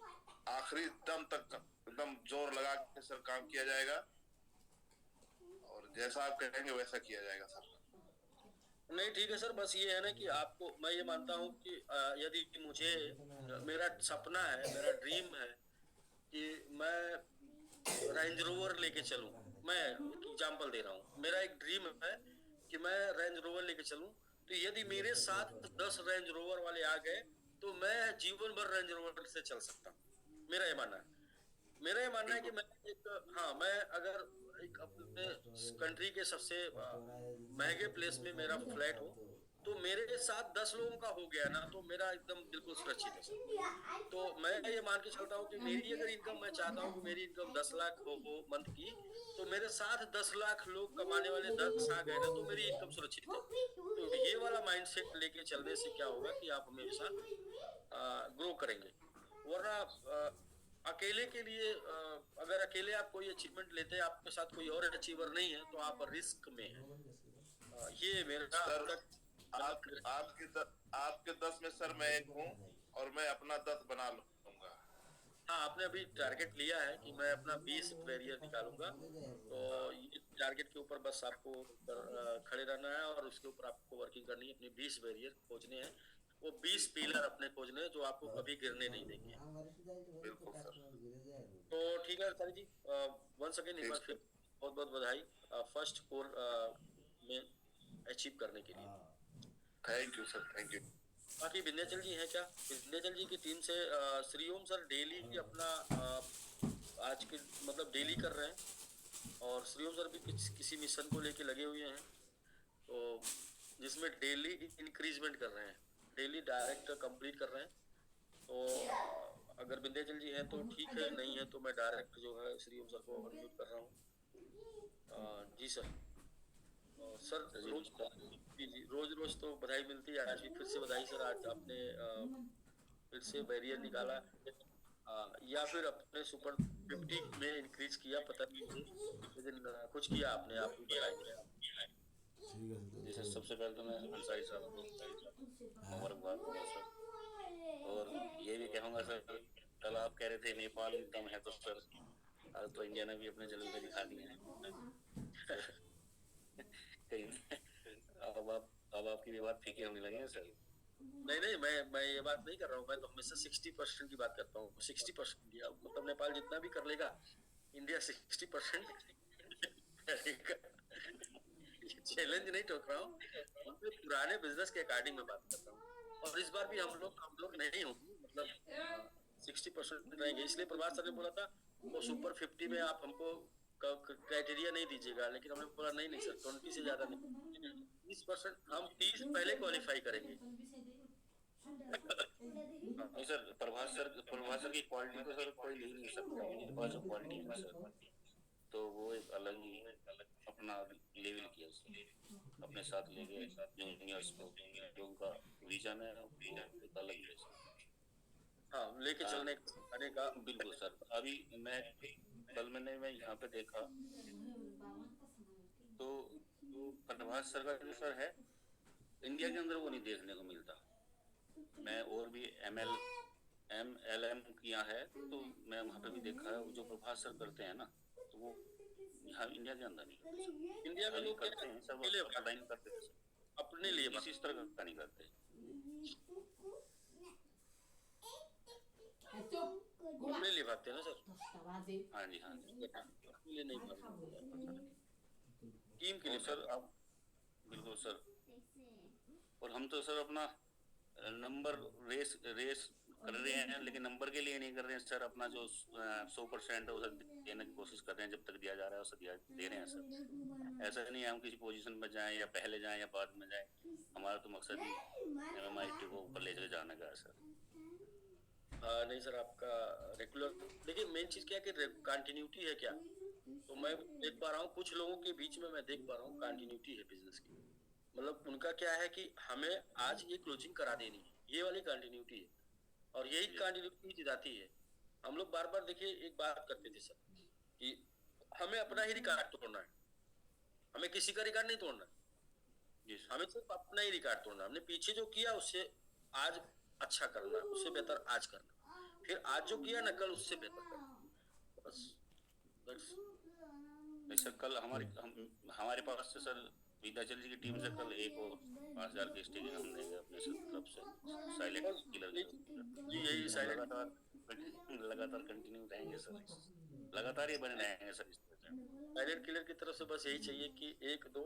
आखिरी दम तक एकदम जोर लगा के सर काम किया जाएगा और जैसा आप कहेंगे वैसा किया जाएगा सर। नहीं ठीक है सर, बस ये है ना कि आपको मैं ये मानता हूँ कि यदि मुझे मेरा सपना है, मेरा ड्रीम है कि मैं रेंज रोवर लेके चलूं। मैं एग्जांपल दे रहा हूँ, मेरा एक ड्रीम है कि मैं रेंज रोवर लेके चलूं, तो यदि मेरे साथ 10 रेंज रोवर वाले आ गए तो मैं जीवन भर रेंज रोवर से चल सकता हूँ। मेरा ये मानना है, मेरा ये मानना है कि मैं मैं अगर एक अपने कंट्री के सबसे महंगे प्लेस में मेरा फ्लैट हो तो मेरे साथ 10 लोगों का हो गया ना, तो मेरा एकदम बिल्कुल सुरक्षित है सर। तो मैं ये मान के चलता हूँ कि मेरी अगर इनकम, मैं चाहता हूँ कि मेरी इनकम 10 लाख हो मंथ की, तो मेरे साथ 10 लाख लोग कमाने वाले 10 आ गए ना, तो मेरी इनकम सुरक्षित है। तो ये वाला माइंडसेट लेके चलने से क्या होगा कि आप हमेशा ग्रो करेंगे। वरना अकेले के लिए अगर अकेले आप कोई अचीवमेंट लेते हैं, आपके साथ कोई और अचीवर नहीं है, तो आप रिस्क में हैं। ये मेरा आपके 10 में सर मैं एक हूँ और मैं अपना 10 बना लूंगा। हाँ, आपने अभी टारगेट लिया है कि मैं अपना 20 बैरियर निकालूंगा, तो ये टारगेट के ऊपर बस आपको खड़े रहना है और उसके ऊपर आपको वर्किंग करनी है। अपने 20 बैरियर खोजने हैं, वो 20 पिलर अपने खोजने हैं जो आपको कभी गिरने नहीं देंगे। बिल्कुल सर। तो ठीक है सर जी, वंस अगेन एक बार फिर बहुत बहुत बधाई फर्स्ट कोर में अचीव करने के लिए। Thank you sir, thank you. बाकी विंध्याचल जी हैं क्या? विंध्याचल जी की टीम से श्रीओम सर डेली अपना आज के मतलब डेली कर रहे हैं और श्रीओम सर भी किसी मिशन को लेके लगे हुए हैं, तो जिसमें डेली इंक्रीजमेंट कर रहे हैं, डेली डायरेक्ट कंप्लीट कर रहे हैं। तो अगर विंध्याचल जी हैं तो ठीक है, नहीं है तो मैं डायरेक्ट जो है श्रीओम सर को अनम्यूट कर रहा हूँ। जी सर। सर रोज रोज तो बधाई मिलती है, आज भी फिर से बधाई सर। आज आपने फिर से बैरियर निकाला या फिर अपने सुपर 50 में इंक्रीज किया, पता नहीं, लेकिन कुछ किया आपने, आप भी बताइए। जी सर, सबसे पहले तो मैं अंसारी साहब को मुबारकबाद दूंगा सर, और ये भी कहूँगा सर, कल आप कह रहे थे नेपाल में दम है, तो सर आज तो इंडिया ने भी अपने जलवे दिखा दिए हैं। अब आपकी भी बात फीके होने लगे हैं सर। नहीं, मैं ये बात नहीं कर रहा हूँ, मैं तो हमेशा 60% की बात करता हूँ। 60% इंडिया, मतलब नेपाल जितना भी कर लेगा, इंडिया 60% करेगा। चैलेंज नहीं ठोक रहा हूँ, पुराने बिजनेस के अकॉर्डिंग में बात कर रहा हूँ। और इस बार भी हम लोग नहीं होंगे, मतलब 60% रहेंगे। इसलिए प्रभात सर ने बोला था वो सुपर 50 में आप हमको क्राइटेरिया नहीं दीजिएगा, लेकिन हमने बोला नहीं सर, 20 से ज्यादा नहीं, 20%, हम 30 पहले क्वालिफाई करेंगे। नहीं सर, प्रभात सर की क्वालिटी तो सर कोई ले नहीं सकता, उनके पास जो क्वालिटी है सर, तो वो एक अलग ही अपना लेवल किया सर, अपने साथ ले गए जूनियर्स को, जो उनका विजन है एक अलग ही है। हाँ, लेके चलने का बिल्कुल सर। अभी मैं यहाँ पे देखा तो प्रभात सर का जो सर है, इंडिया के अंदर वो नहीं देखने को मिलता। मैं और भी MLM किया है, तो मैं वहाँ पे भी देखा है, जो प्रभात सर करते हैं ना, तो वो यहाँ इंडिया के अंदर नहीं करते। इंडिया में लोग करते हैं सर, वो ऑनलाइन करते हैं अपने लिए, इस तरह का नहीं करते। अपने लिए भागते हैं ना सर। हाँ जी, अपने लिए नहीं भागते, टीम के लिए सर। आप बिल्कुल सर, और हम तो सर अपना नंबर रेस कर रहे हैं, लेकिन नंबर के लिए नहीं कर रहे हैं सर। अपना जो 100% है उसे देने की कोशिश कर रहे हैं, जब तक दिया जा रहा है उसे दे रहे हैं सर। ऐसा नहीं है हम किसी पोजीशन में जाएं या पहले जाएं या बाद में जाएं, हमारा तो मकसद ही MMIT को ऊपर ले जाने का है सर। नहीं सर, आपका रेगुलर, देखिए मेन चीज क्या है कि कंटिन्यूटी है क्या, तो मैं देख पा रहा हूँ कुछ लोगों के बीच में, मैं देख पा रहा हूँ कंटिन्यूटी है बिजनेस की। मतलब उनका क्या है कि हमें आज ये क्लोजिंग करा देनी है, ये वाली कंटिन्यूटी है, और यही कंटिन्यूटी जिताती है। हम लोग बार बार देखिए एक बात करते थे सर कि हमें अपना ही रिकॉर्ड तोड़ना है, हमें किसी का रिकॉर्ड नहीं तोड़ना है, हमें सिर्फ अपना ही रिकॉर्ड तोड़ना है। हमने पीछे जो किया उससे आज अच्छा करना है, उससे बेहतर आज करना, फिर आज जो किया ना कल उससे बेहतर करना, बस। नहीं सर, कल हमारे पास से सर विद्याचल जी की टीम से कल एक और 5,000 की स्टेजिंग हम देंगे अपने तरफ से, साइलेंट किलर जी यही साइलेंट लगातार कंटिन्यू रहेंगे सर, लगातार ही बने रहेंगे सर इस तरह से। साइलेंट किलर की तरफ से बस यही चाहिए कि 1-2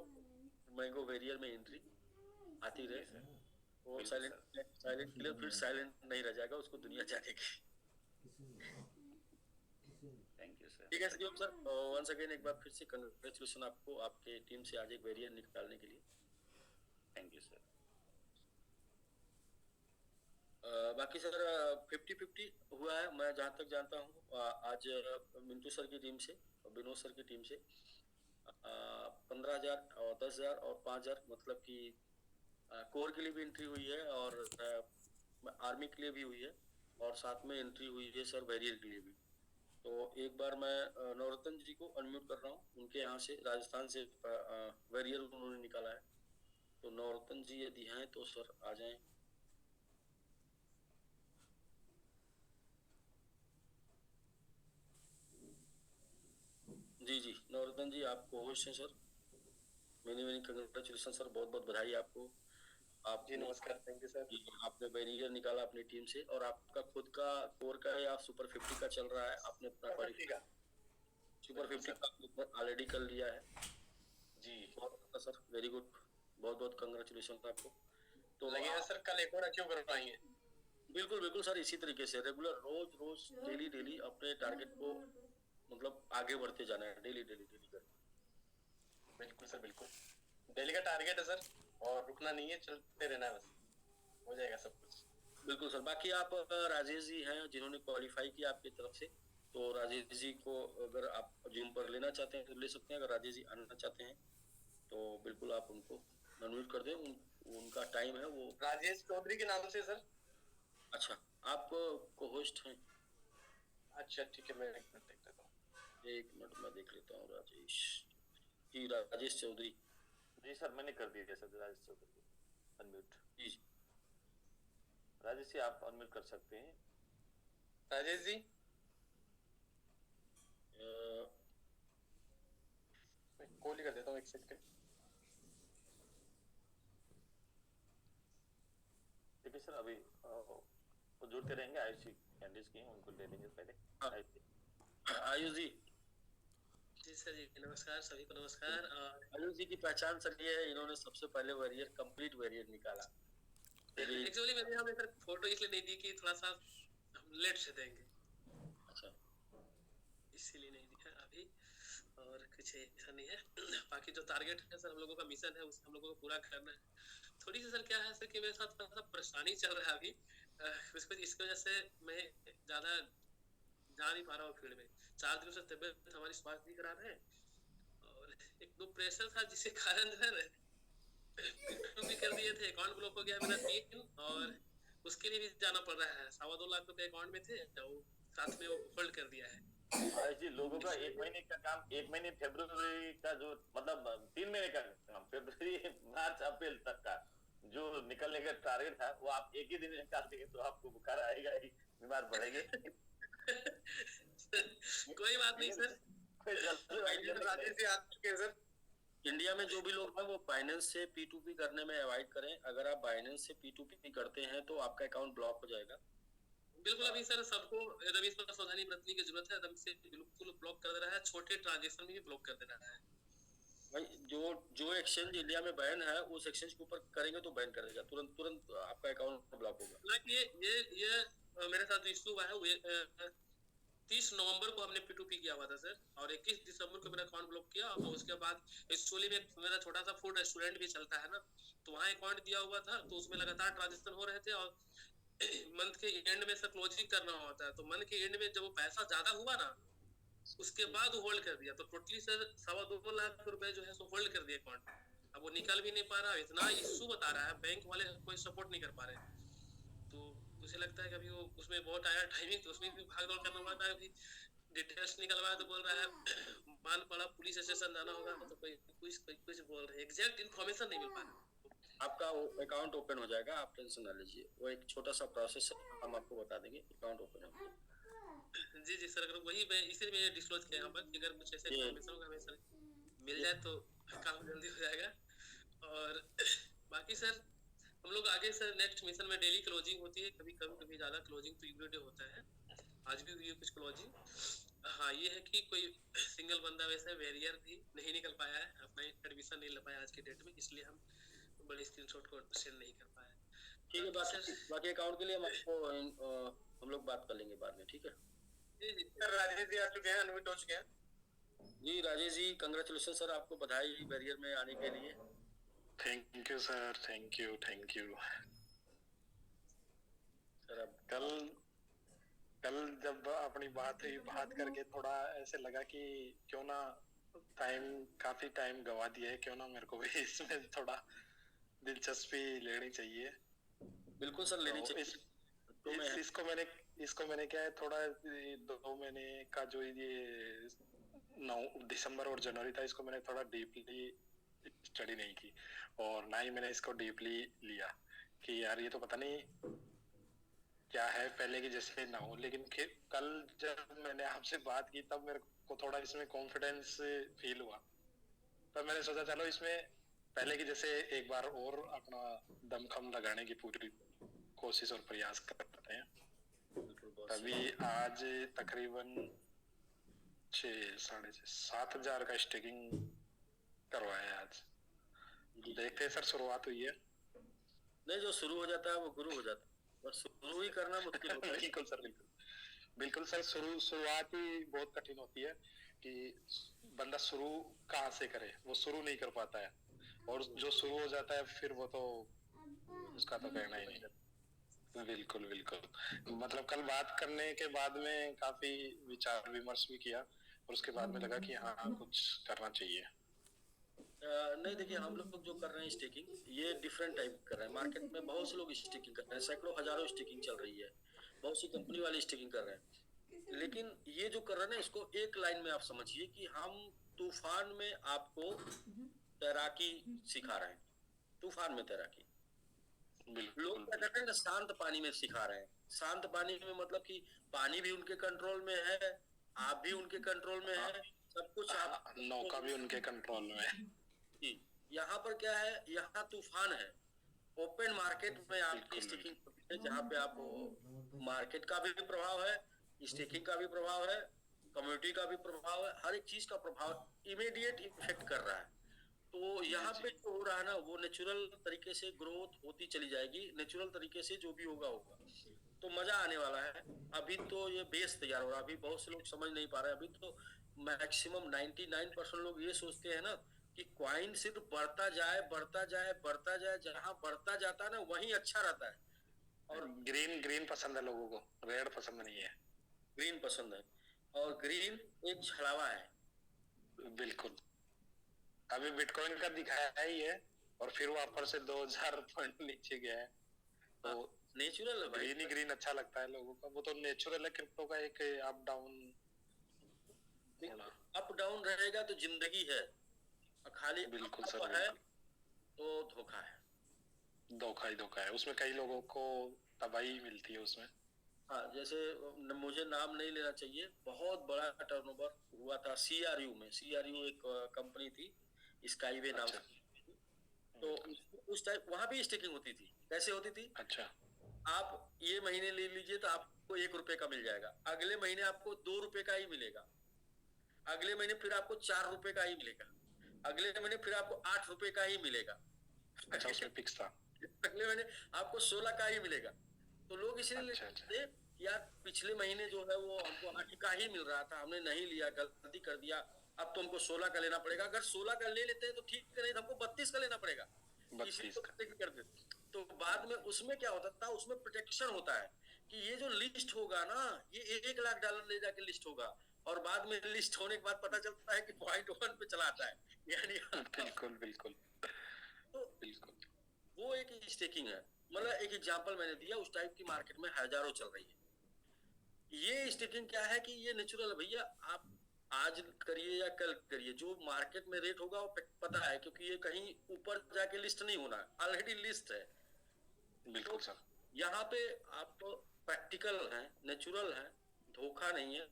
मैंगो वेरियर में एंट्री आती रहे, वो साइलेंट किलर फिर साइलेंट नहीं रह जाएगा, उसको दुनिया जानेगी। Thank you sir. ठीक है सर, सर वंस अगेन एक बार फिर से कंग्रेचुलेशन आपको, आपके टीम से आज एक वेरियर निकालने के लिए। Thank you sir. बाकी सर 50-50 हुआ है, मैं जहाँ तक जानता हूँ आज मिंटू सर की टीम से और विनोद सर की टीम से 15,000 और 10,000 और 5,000, मतलब कि कोर के लिए भी एंट्री हुई है और आर्मी के लिए भी हुई है, और साथ में एंट्री हुई है सर वेरियर के लिए भी। तो एक बार मैं नवरत्न जी को अनम्यूट कर रहा हूँ, उनके यहाँ से राजस्थान से वेरियर उन्होंने निकाला है, तो नवरत्न जी यदि हैं तो सर आ जाएं। जी जी नवरत्न जी, आप होस्ट हैं सर, मेनी कंग्रेचुलेशन सर, बहुत बहुत बधाई आपको। आप जी नमस्कार, थैंक यू सर। आपने वेरियर निकाला अपनी टीम से, और आपका खुद का कोर का या सुपर 50 का चल रहा है, आपने अपना सुपर 50 का ऑलरेडी कर लिया है जी। बहुत अच्छा सर, वेरी गुड, बहुत बहुत कंग्रेचुलेशन आपको। तो लगे सर कल एक और अचीव कर पाएंगे। बिल्कुल बिल्कुल सर, इसी तरीके से रेगुलर रोज रोज डेली अपने टारगेट को मतलब आगे बढ़ते जाना है, डेली कर। बिल्कुल सर, बिल्कुल डेली का टारगेट है सर, और रुकना नहीं है, चलते रहना है, बस हो जाएगा सब कुछ। बिल्कुल सर। बाकी आप राजेश जी हैं जिन्होंने क्वालिफाई किया आपकी तरफ से, तो राजेश जी को अगर आप जूम पर लेना चाहते हैं तो ले सकते हैं, अगर राजेश जी आना चाहते हैं तो बिल्कुल आप उनको अनम्यूट कर दें, उनका टाइम है वो। राजेश चौधरी के नाम से सर। अच्छा, आप को होस्ट हैं? अच्छा ठीक है, मैं एक मिनट देख लेता हूँ। एक मिनट मैं देख लेता हूँ। राजेश जी, राजेश चौधरी जी सर, मैंने कर दिया सर राजेश चौधरी अनम्यूट। जी राजेश जी आप अनम्यूट कर सकते हैं। राजेश जी मैं कॉल ही कर देता हूँ, एक सेकंड। ठीक है सर, अभी वो जुड़ते रहेंगे, आयुषी कैंडिडेट्स की उनको ले लेंगे पहले। आयुष जी। जी सर जी नमस्कार, सभी को नमस्कार। आयुष जी की पहचान सर ये है, इन्होंने सबसे पहले वेरियर कंप्लीट वेरियर निकाला। एक्चुअली मैंने हमें सर फोटो इसलिए नहीं दी कि थोड़ा सा हम लेट से देंगे, अच्छा इसीलिए नहीं दिखा अभी, और कुछ ऐसा नहीं है। बाकी जो टारगेट है सर, हम लोगों का मिशन है, उसे हम लोगों को पूरा करना है। थोड़ी सी सर क्या है सर कि मेरे साथ थोड़ा सा परेशानी चल रहा है अभी, इसकी वजह से मैं ज्यादा जा नहीं पा रहा हूँ फील्ड में। 4 दिनों से तबियत हमारी स्वास्थ्य नहीं खराब है, और एक दो प्रेशर था जिसके कारण जो है भी कर दिए थे, अकाउंट ब्लॉक हो गया मेरा 3, और उसके लिए भी जाना पड़ रहा है। 2.25 लाख रुपए अकाउंट में थे, तो साथ में वो होल्ड कर दिया है। आयुष जी, लोगों का 1 महीने का काम, 1 महीने फरवरी का जो मतलब 3 महीने का काम, फरवरी मार्च अप्रैल तक का जो निकलने का टारगेट था, वो आप एक ही दिन में निकाल देंगे तो आपको बुखार आएगा ही, बीमार पड़ेंगे। कोई बात नहीं सर। राजेश जी आ चुके हैं सर। इंडिया में जो भी लोग हैं वो बाइनेंस से P2P करने में अवॉइड करें। अगर आप बाइनेंस से P2P करते हैं तो आपका अकाउंट ब्लॉक हो जाएगा। बिल्कुल, अभी सर सबको रवि पर सावधानी बरतने की जरूरत है। रवि से बिल्कुल ब्लॉक कर दे रहा है, छोटे ट्रांजेक्शन में भी ब्लॉक कर दे रहा है भाई। जो एक्सचेंज इंडिया में बैन है उस एक्सचेंज के ऊपर करेंगे तो बैन करेगा, तुरंत आपका अकाउंट ब्लॉक होगा। हालांकि ये मेरे साथ जो इशू हुआ है वो 30 नवंबर को हमने P2P किया हुआ था सर, और 21 दिसंबर को मेरा अकाउंट ब्लॉक किया। और उसके बाद एक्चुअली में मेरा छोटा सा फूड रेस्टोरेंट भी चलता है ना, तो वहाँ अकाउंट दिया हुआ था, तो उसमें लगातार ट्रांजेक्शन हो रहे थे, और मंथ के एंड में सर क्लोजिंग करना होता है, तो मंथ के एंड में जब वो पैसा ज्यादा हुआ ना, उसके बाद वो होल्ड कर दिया, तो टोटली सर 2.25 लाख रुपए जो है सो होल्ड कर दिया अकाउंट। अब वो निकल भी नहीं पा रहा, इतना इशू बता रहा है, बैंक वाले कोई सपोर्ट नहीं कर पा रहे। तो मुझे लगता है कि अभी वो उसमें बहुत आया टाइमिंग, तो उसमें भी भाग दौड़ करना पड़ता है। अभी डिटेल्स निकलवाया तो बोल रहा है मान पड़ा पुलिस स्टेशन जाना होगा, तो कोई कुछ बोल रहे हैं, एग्जैक्ट इन्फॉर्मेशन नहीं मिल पा रहा। आपका अकाउंट ओपन हो जाएगा, आप टेंशन ना लीजिए, वो एक छोटा सा प्रोसेस है, हम आपको बता देंगे, अकाउंट ओपन हो। जी सर, अगर वही मैं इसीलिए मैं डिस्क्लोज किया यहाँ पर कि अगर कुछ ऐसे इन्फॉर्मेशन होगा हमें सर मिल जाए तो काम जल्दी हो जाएगा। और बाकी सर हम लोग आगे सर नेक्स्ट मिशन में डेली क्लोजिंग होती है, कभी कभी कभी ज्यादा क्लोजिंग तो एवरीडे होता है, आज भी हुई है कुछ क्लोजिंग। हाँ ये है कि कोई सिंगल बंदा वैसे वेरियर भी नहीं निकल पाया है, अपना एडमिशन नहीं ले पाया आज के डेट में, इसलिए हम बड़े स्क्रीनशॉट को सेंड नहीं कर पाए। ठीक है, बाकी अकाउंट के लिए हम लोग बात कर लेंगे बाद में, ठीक है। जी सर राजेश जी आ चुके हैं, अनम्यूट हो चुके हैं। जी राजेश जी, कंग्रेचुलेशन सर, आपको बधाई बैरियर में आने के लिए। Thank you sir, thank you sir अब कल जब अपनी बात करके थोड़ा ऐसे लगा कि क्यों ना काफी टाइम गवा दिया है, क्यों ना मेरे को भी इसमें थोड़ा दिलचस्पी लेनी चाहिए। बिल्कुल सर, लेनी चाहिए। इसको मैंने क्या है, थोड़ा 2 महीने का जो ये 9 दिसंबर और जनवरी था, इसको मैंने थोड़ा डीपली स्टडी नहीं की, और ना ही मैंने इसको डीपली लिया कि यार ये तो पता नहीं क्या है, पहले की जैसे ना हो। लेकिन कल जब मैंने आपसे बात की तब मेरे को थोड़ा इसमें कॉन्फिडेंस फील हुआ, तब मैंने सोचा चलो इसमें पहले की जैसे एक बार और अपना दमखम लगाने की पूरी कोशिश और प्रयास करते हैं। तभी आज तकरीबन 6-7,500 का स्टेकिंग करवाया आज। देखते हैं सर, शुरुआत हुई है। नहीं, जो शुरू हो जाता है वो गुरु हो जाता है, बस शुरू ही करना मुश्किल होता है। बिल्कुल सर, बिल्कुल सर, शुरुआत ही बहुत कठिन होती है कि बंदा शुरू कहाँ से करे, वो शुरू नहीं कर पाता है, और जो शुरू हो जाता है फिर वो तो उसका तो कहना ही नहीं। बिल्कुल मतलब कल बात करने के बाद में काफी विचार विमर्श भी किया, और उसके बाद में लगा कि हाँ कुछ करना चाहिए। नहीं देखिए, हम लोग जो कर रहे हैं स्टेकिंग, ये डिफरेंट टाइप कर रहे हैं। मार्केट में बहुत से लोग स्टेकिंग कर रहे हैं, सैकड़ों हजारों स्टेकिंग चल रही है, बहुत सी कंपनी वाले स्टेकिंग कर रहे हैं। लेकिन ये जो कर रहे हैं ना, इसको एक लाइन में आप समझिए कि हम तूफान में आपको तैराकी सिखा रहे हैं, तूफान में तैराकी। लोग क्या करते हैं ना, शांत पानी में सिखा रहे हैं। शांत पानी में मतलब कि पानी भी उनके कंट्रोल में है, आप भी उनके कंट्रोल में है, सब कुछ आप, नौका भी उनके कंट्रोल में है। यहाँ पर क्या है, यहाँ तूफान है। ओपन मार्केट में आपकी स्टेकिंग, जहाँ पे आप मार्केट का भी प्रभाव है, स्टेकिंग का भी प्रभाव है, कम्युनिटी का भी प्रभाव है, हर एक चीज का प्रभाव इमीडिएट इफेक्ट कर रहा है। तो यहाँ पे जो हो रहा है ना, वो नेचुरल तरीके से ग्रोथ होती चली जाएगी, नेचुरल तरीके से जो भी होगा, तो मजा आने वाला है। अभी तो ये बेस तैयार हो रहा है, अभी बहुत से लोग समझ नहीं पा रहे हैं। अभी तो मैक्सिमम 99% लोग ये सोचते हैं ना कि कॉइन सिर्फ बढ़ता जाए, जहाँ बढ़ता जाता है ना वहीं अच्छा रहता है। और ग्रीन पसंद है लोगों को, रेड पसंद नहीं है। ग्रीन पसंद है, और ग्रीन एक छलावा है। बिल्कुल, अभी बिटकॉइन का दिखाया ही है, और फिर वापस से 2000 पॉइंट नीचे गया है। तो नेचुरल है भाई, ग्रीन अच्छा लगता है लोगों को, वो तो नेचुरल है। क्रिप्टो का एक अप डाउन रहेगा तो जिंदगी है, खाली बिल्कुल सर है तो धोखा है, धोखा है उसमें। कई लोगों को तबाही मिलती है उसमें। हाँ, जैसे मुझे नाम नहीं लेना चाहिए, बहुत बड़ा टर्नओवर हुआ था CRU में। CRU एक कंपनी थी, स्काईवे नाम से। तो उस टाइम वहां भी स्टेकिंग होती थी। कैसे होती थी? अच्छा, आप ये महीने ले लीजिए तो आपको 1 रुपए का मिल जाएगा, अगले महीने आपको 2 रुपए का ही मिलेगा, अगले महीने फिर आपको 4 रुपए का ही मिलेगा, अगले महीने फिर आपको 8 रुपए का ही मिलेगा। अच्छा, उसमें फिक्स था। अगले महीने आपको 16 का ही मिलेगा। तो लोग इसलिए अच्छा। कि यार पिछले महीने जो है वो हमको 8 का ही मिल रहा था, हमने नहीं लिया, गलती कर दिया, अब तो हमको 16 का लेना पड़ेगा। अगर 16 का ले लेते हैं तो ठीक है, नहीं तो हमको 32 का लेना पड़ेगा। इसलिए 32 तो का। कर दे। तो बाद में उसमें क्या होता था, उसमें प्रोटेक्शन होता है कि ये जो लिस्ट होगा ना, ये $1 लाख ले जाके लिस्ट होगा, और बाद में लिस्ट होने के बाद पता चलता है कि .1 पे चलाता है, यानी बिल्कुल बिल्कुल तो बिल्कुल। वो एक स्टेकिंग है। मतलब एक एग्जांपल मैंने दिया, उस टाइप की मार्केट में हजारों चल रही है। ये स्टेकिंग क्या है कि ये नेचुरल है भैया, आप आज करिए या कल करिए, जो मार्केट में रेट होगा वो पता है, क्योंकि ये कहीं ऊपर जाके लिस्ट नहीं होना, ऑलरेडी लिस्ट है। बिल्कुल सर। यहाँ पे आप प्रैक्टिकल है, नेचुरल है, धोखा नहीं है,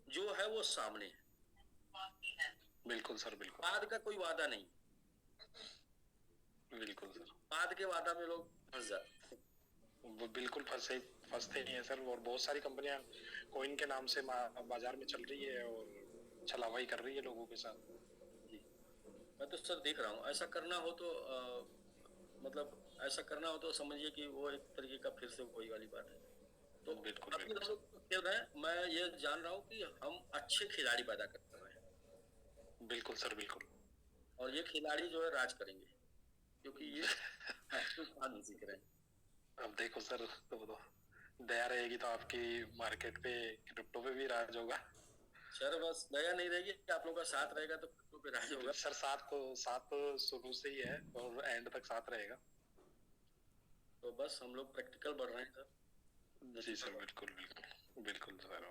जो है वो सामने है। बिल्कुल सर बिल्कुल। बाद का कोई वादा नहीं, बिल्कुल सर। बाद के वादा में लोग फंस जाते हैं। वो बिल्कुल फंसते ही हैं सर। और बहुत सारी कंपनियां कोइन के नाम से बाजार में चल रही है और छलावाई कर रही है लोगों के साथ। जी, मैं तो सर देख रहा हूँ, ऐसा करना हो तो मतलब ऐसा करना हो तो समझिए कि वो एक तरीके का फिर से वही वाली बात है। तो बिल्कुल अभी हम लोग खेल रहे हैं, मैं ये जान रहा हूँ कि हम अच्छे खिलाड़ी पैदा कर रहे हैं। बिल्कुल सर बिल्कुल। और ये खिलाड़ी जो है राज करेंगे, क्योंकि ये नहीं सीख रहे हैं। अब देखो सर, तो दया रहेगी तो आपकी मार्केट पे, क्रिप्टो पे भी राज होगा सर। बस दया नहीं रहेगी, आप लोगों का साथ रहेगा तो क्रिप्टो पे राज होगा सर। साथ तो शुरू से ही है और एंड तक साथ रहेगा। तो बस हम लोग प्रैक्टिकल बढ़ रहे हैं सर। जी सर बिल्कुल बिल्कुल बिल्कुल सर।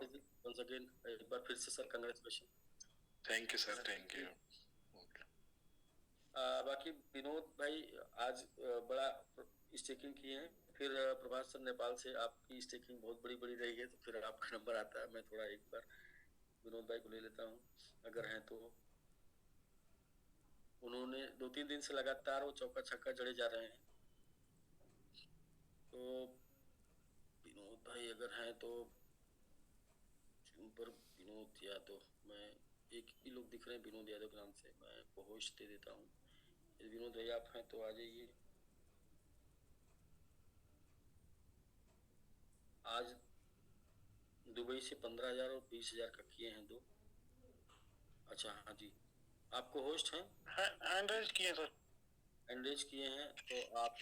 वंस अगेन एक बार फिर से sir congratulation. Thank you sir, thank you. बाकी विनोद भाई आज बड़ा स्टेकिंग किए हैं, फिर प्रभात सर नेपाल से आपकी स्टेकिंग बहुत बड़ी बड़ी रही है, तो फिर आपका नंबर आता है। मैं थोड़ा एक बार विनोद भाई को ले लेता हूँ अगर हैं तो। उन्होंने 2-3 दिन से लगातार वो चौका छक्का जड़े जा रहे हैं, तो विनोद भाई अगर हैं तो पर विनोद यादव, मैं एक ही लोग दिख रहे हैं विनोद यादव के नाम से, मैं को होस्ट दे देता हूँ। यदि विनोद भाई आप हैं तो आ जाइए। आज दुबई से 15,000 और 20,000 का किए हैं दो। अच्छा हाँ जी, आपको होस्ट हैं? हैंड रेज किए सर। हैंड रेज किए हैं तो आप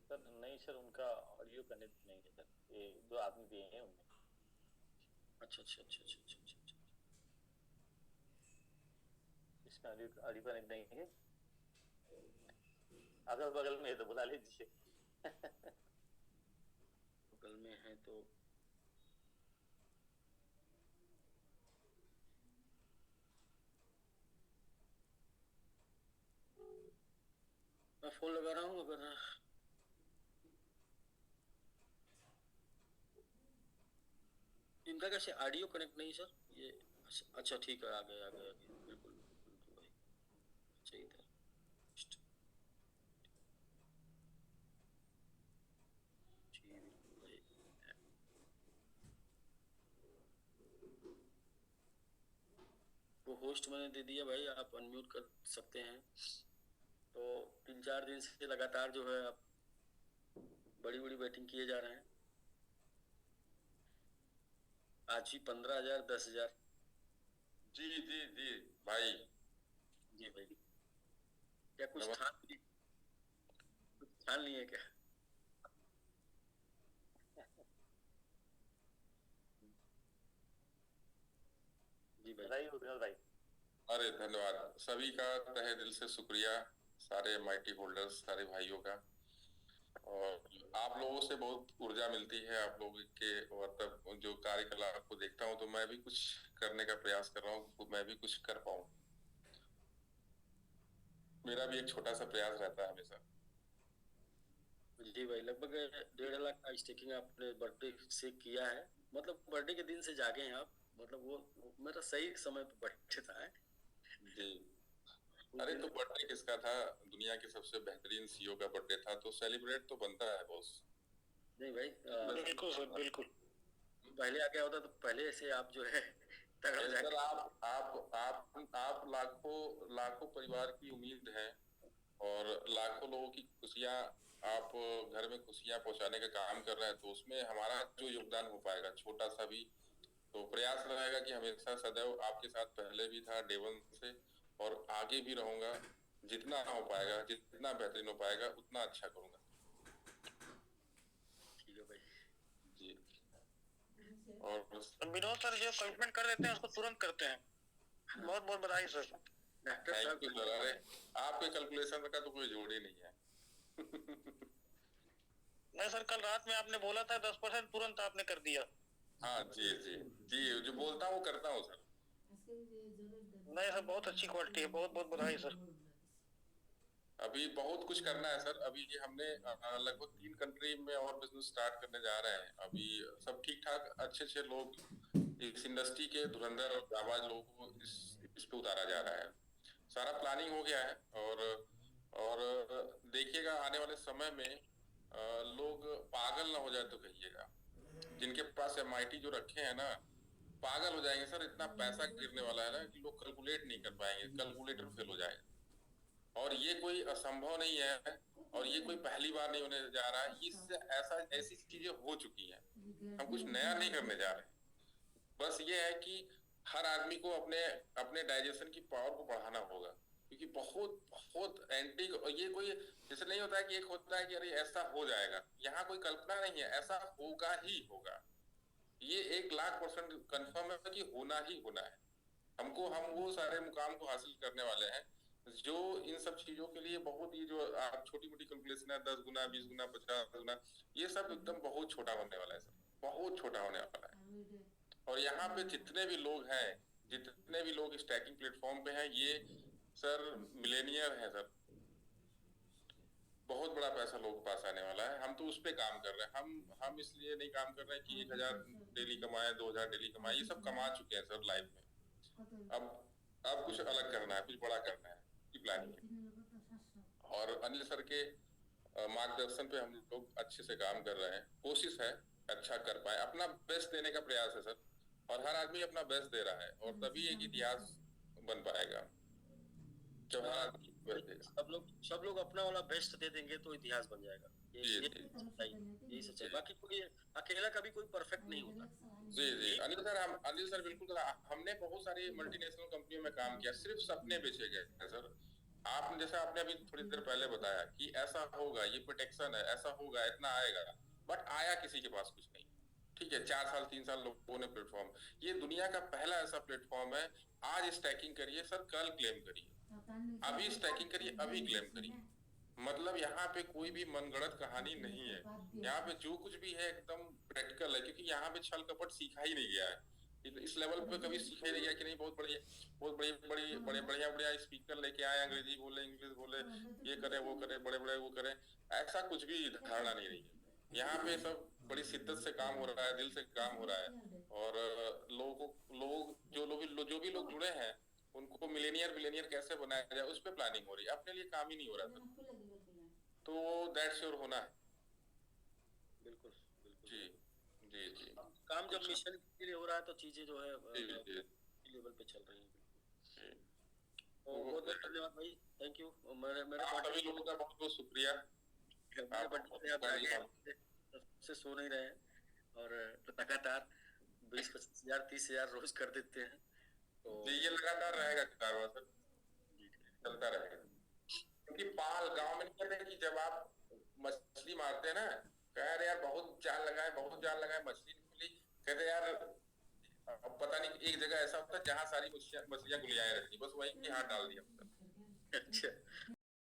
सर नहीं सर, उनका ऑडियो कनेक्ट नहीं है सर, ये 2 आदमी दिए हैं उनमें। अच्छा अच्छा अच्छा अच्छा अच्छा अच्छा अच्छा। इसमें ऑडियो कनेक्ट नहीं है, अगल बगल में है तो बुला लीजिए। बगल में है तो मैं फोन लगा रहा हूँ। अगर इनका कैसे ऑडियो कनेक्ट नहीं सर ये? अच्छा ठीक है, आ गए आ गए आ गए, बिल्कुल बिल्कुल भाई सही था। जी बिल्कुल भाई, वो होस्ट मैंने दे दिया भाई, आप अनम्यूट कर सकते हैं। तो 3-4 दिन से लगातार जो है आप बड़ी बड़ी बैटिंग किए जा रहे हैं। आज ही 15,000 10,000। जी जी जी भाई। जी भाई, क्या कुछ ठान लिए क्या? जी भाई। बताइए विनोद भाई। अरे धन्यवाद सभी का, तहे दिल से शुक्रिया सारे माइटी होल्डर्स, सारे भाइयों का। और आप लोगों से बहुत ऊर्जा मिलती है, आप लोगों के मतलब जो कार्यकलाप को देखता हूँ तो मैं भी कुछ करने का प्रयास कर रहा हूँ, मैं भी कुछ कर पाऊँ। मेरा भी एक छोटा सा प्रयास रहता है हमेशा। जी भाई, लगभग 1.5 लाख का स्टेकिंग आपने बर्थडे से किया है, मतलब बर्थडे के दिन से जागे हैं आप, मतलब वो मेरा सही समय पे बर्थडे था। जी अरे तो बर्थडे किसका था? दुनिया के सबसे बेहतरीन सीईओ का बर्थडे था, तो सेलिब्रेट तो बनता है बॉस। नहीं भाई, बिल्कुल सर बिल्कुल। पहले आ गया होता तो पहले से आप जो है तगड़ा सर जाके। आप लाखों लाखों परिवार की उम्मीद है और लाखों लोगों की खुशियां आप घर में खुशियां पहुंचाने का काम कर रहे हैं तो उसमें हमारा जो योगदान हो पाएगा छोटा सा भी, तो प्रयास रहेगा कि हमेशा सदैव आपके साथ पहले भी था डे वन से और आगे भी रहूंगा। जितना हो पाएगा, जितना बेहतरीन हो पाएगा उतना अच्छा करूंगा। ठीक है भाई जी। और विनोद सर जो कमिटमेंट कर देते हैं उसको तुरंत करते हैं। बहुत बहुत बधाई सर। Thank you sir. अरे आपके कैलकुलेशन का तो कोई जोड़ ही नहीं है। नहीं सर, कल रात में आपने बोला था 10% तुरंत आपने कर दिया। हाँ जी जी जी, जो बोलता हूँ वो करता हूँ सर। नहीं सर, बहुत अच्छी क्वालिटी है, बहुत बहुत बधाई सर। अभी बहुत कुछ करना है सर। अभी हमने लगभग 3 कंट्री में और बिजनेस स्टार्ट करने जा रहे हैं। अभी सब ठीक ठाक अच्छे अच्छे लोग इस इंडस्ट्री के धुरंधर और जाबाज लोगों को इस पे उतारा जा रहा है। सारा प्लानिंग हो गया है और देखिएगा आने वाले समय में लोग पागल ना हो जाए तो कहिएगा। जिनके पास MIT जो रखे हैं ना, पागल हो जाएंगे सर। इतना पैसा गिरने वाला है ना कि लोग कैलकुलेट नहीं कर पाएंगे, कैलकुलेटर फेल हो जाएगा। और ये कोई असंभव नहीं है और ये कोई पहली बार नहीं होने जा रहा है। इससे ऐसी चीजें हो चुकी हैं। हम कुछ नया नहीं करने जा रहे हैं। बस ये है कि हर आदमी को अपने अपने डाइजेशन की पावर को बढ़ाना होगा, क्योंकि बहुत बहुत एंटी। ये कोई जैसे नहीं होता है कि एक होता है कि अरे ऐसा हो जाएगा। यहाँ कोई कल्पना नहीं है, ऐसा होगा ही होगा। ये 1,00,000% कंफर्म है कि होना ही होना है। हम वो सारे मुकाम को हासिल करने वाले हैं जो इन सब चीजों के लिए बहुत ही, जो आप छोटी मोटी कैलकुलेशन है 10 गुना 20 गुना 50 गुना, ये सब एकदम बहुत छोटा होने वाला है सर, बहुत छोटा होने वाला है। और यहाँ पे जितने भी लोग हैं, जितने भी लोग स्टैकिंग प्लेटफॉर्म पे हैं, ये सर मिलेनियर है सर। बहुत बड़ा पैसा लोगों के पास आने वाला है। हम तो उस पे काम कर रहे हैं। हम इसलिए नहीं काम कर रहे हैं कि 1,000 डेली कमाए, 2,000 डेली कमाए। ये सब कमा चुके हैं सर लाइफ में। अब कुछ अलग करना है, कुछ बड़ा करना है की प्लानिंग है। और अनिल सर के मार्गदर्शन पे हम लोग अच्छे से काम कर रहे हैं। कोशिश है अच्छा कर पाए, अपना बेस्ट देने का प्रयास है सर। और हर आदमी अपना बेस्ट दे रहा है और तभी एक इतिहास बन पाएगा जब हर आदमी बेस्ट देगा। सब लोग अपना वाला बेस्ट दे देंगे तो इतिहास बन जाएगा। यही सच है। बाकी कोई अकेला कभी कोई परफेक्ट नहीं होता। जी जी अनिल सर बिल्कुल। हमने बहुत सारी मल्टीनेशनल कंपनियों में काम किया, सिर्फ सपने बेचे गए हैं सर। आपने जैसा आपने अभी थोड़ी देर पहले बताया कि ऐसा होगा, ये प्रोटेक्शन है, ऐसा होगा, इतना आएगा, बट आया किसी के पास कुछ नहीं। ठीक है, 4 साल 3 साल लोगों ने प्लेटफॉर्म, ये दुनिया का पहला ऐसा प्लेटफॉर्म है। आज स्टैकिंग करिए सर, कल क्लेम करिए। अभी स्टैकिंग करिए, अभी क्लेम करिए। मतलब यहाँ पे कोई भी मनगढ़ंत कहानी नहीं है। यहाँ पे जो कुछ भी है एकदम प्रैक्टिकल है, क्योंकि यहाँ पे छल कपट सीखा ही नहीं गया है। इस लेवल पे कभी सीखा ही नहीं गया कि नहीं बहुत बढ़िया स्पीकर लेके आए, अंग्रेजी बोले, इंग्लिश बोले, ये करे वो करे, बड़े बड़े वो करे। ऐसा कुछ भी धारणा नहीं रही है। यहाँ पे सब बड़ी शिद्दत से काम हो रहा है, दिल से काम हो रहा है। और जो भी लोग जुड़े हैं उनको मिलेनियर कैसे बनाया जाए उस पे प्लानिंग हो रही है। अपने लिए काम ही नहीं हो रहा था, तो दैट्स योर होना है। बिल्कुल जी जी जी। काम जब मिशन के लिए हो रहा है तो चीजें जो है लेवल पे चल रही हैं। बहुत बहुत धन्यवाद भाई, थैंक यू। मेरे सभी लोगों का बहुत बहुत शुक्रिया। से सो नहीं रहे हैं और लगातार 20-25 हजार 30 हजार रोज कर देते हैं। तो ये लगातार रहेगा कारवां सर, चलता रहेगा। क्योंकि पाल गांव में नहीं कहते कि जब आप मछली मारते हैं ना, कह रहे यार बहुत जाल लगाए मछली निकली, कहते यार पता नहीं एक जगह ऐसा होता है जहाँ सारी मछलियां गुलियाए रहती, बस वहीं हाथ डाल दिया। अच्छा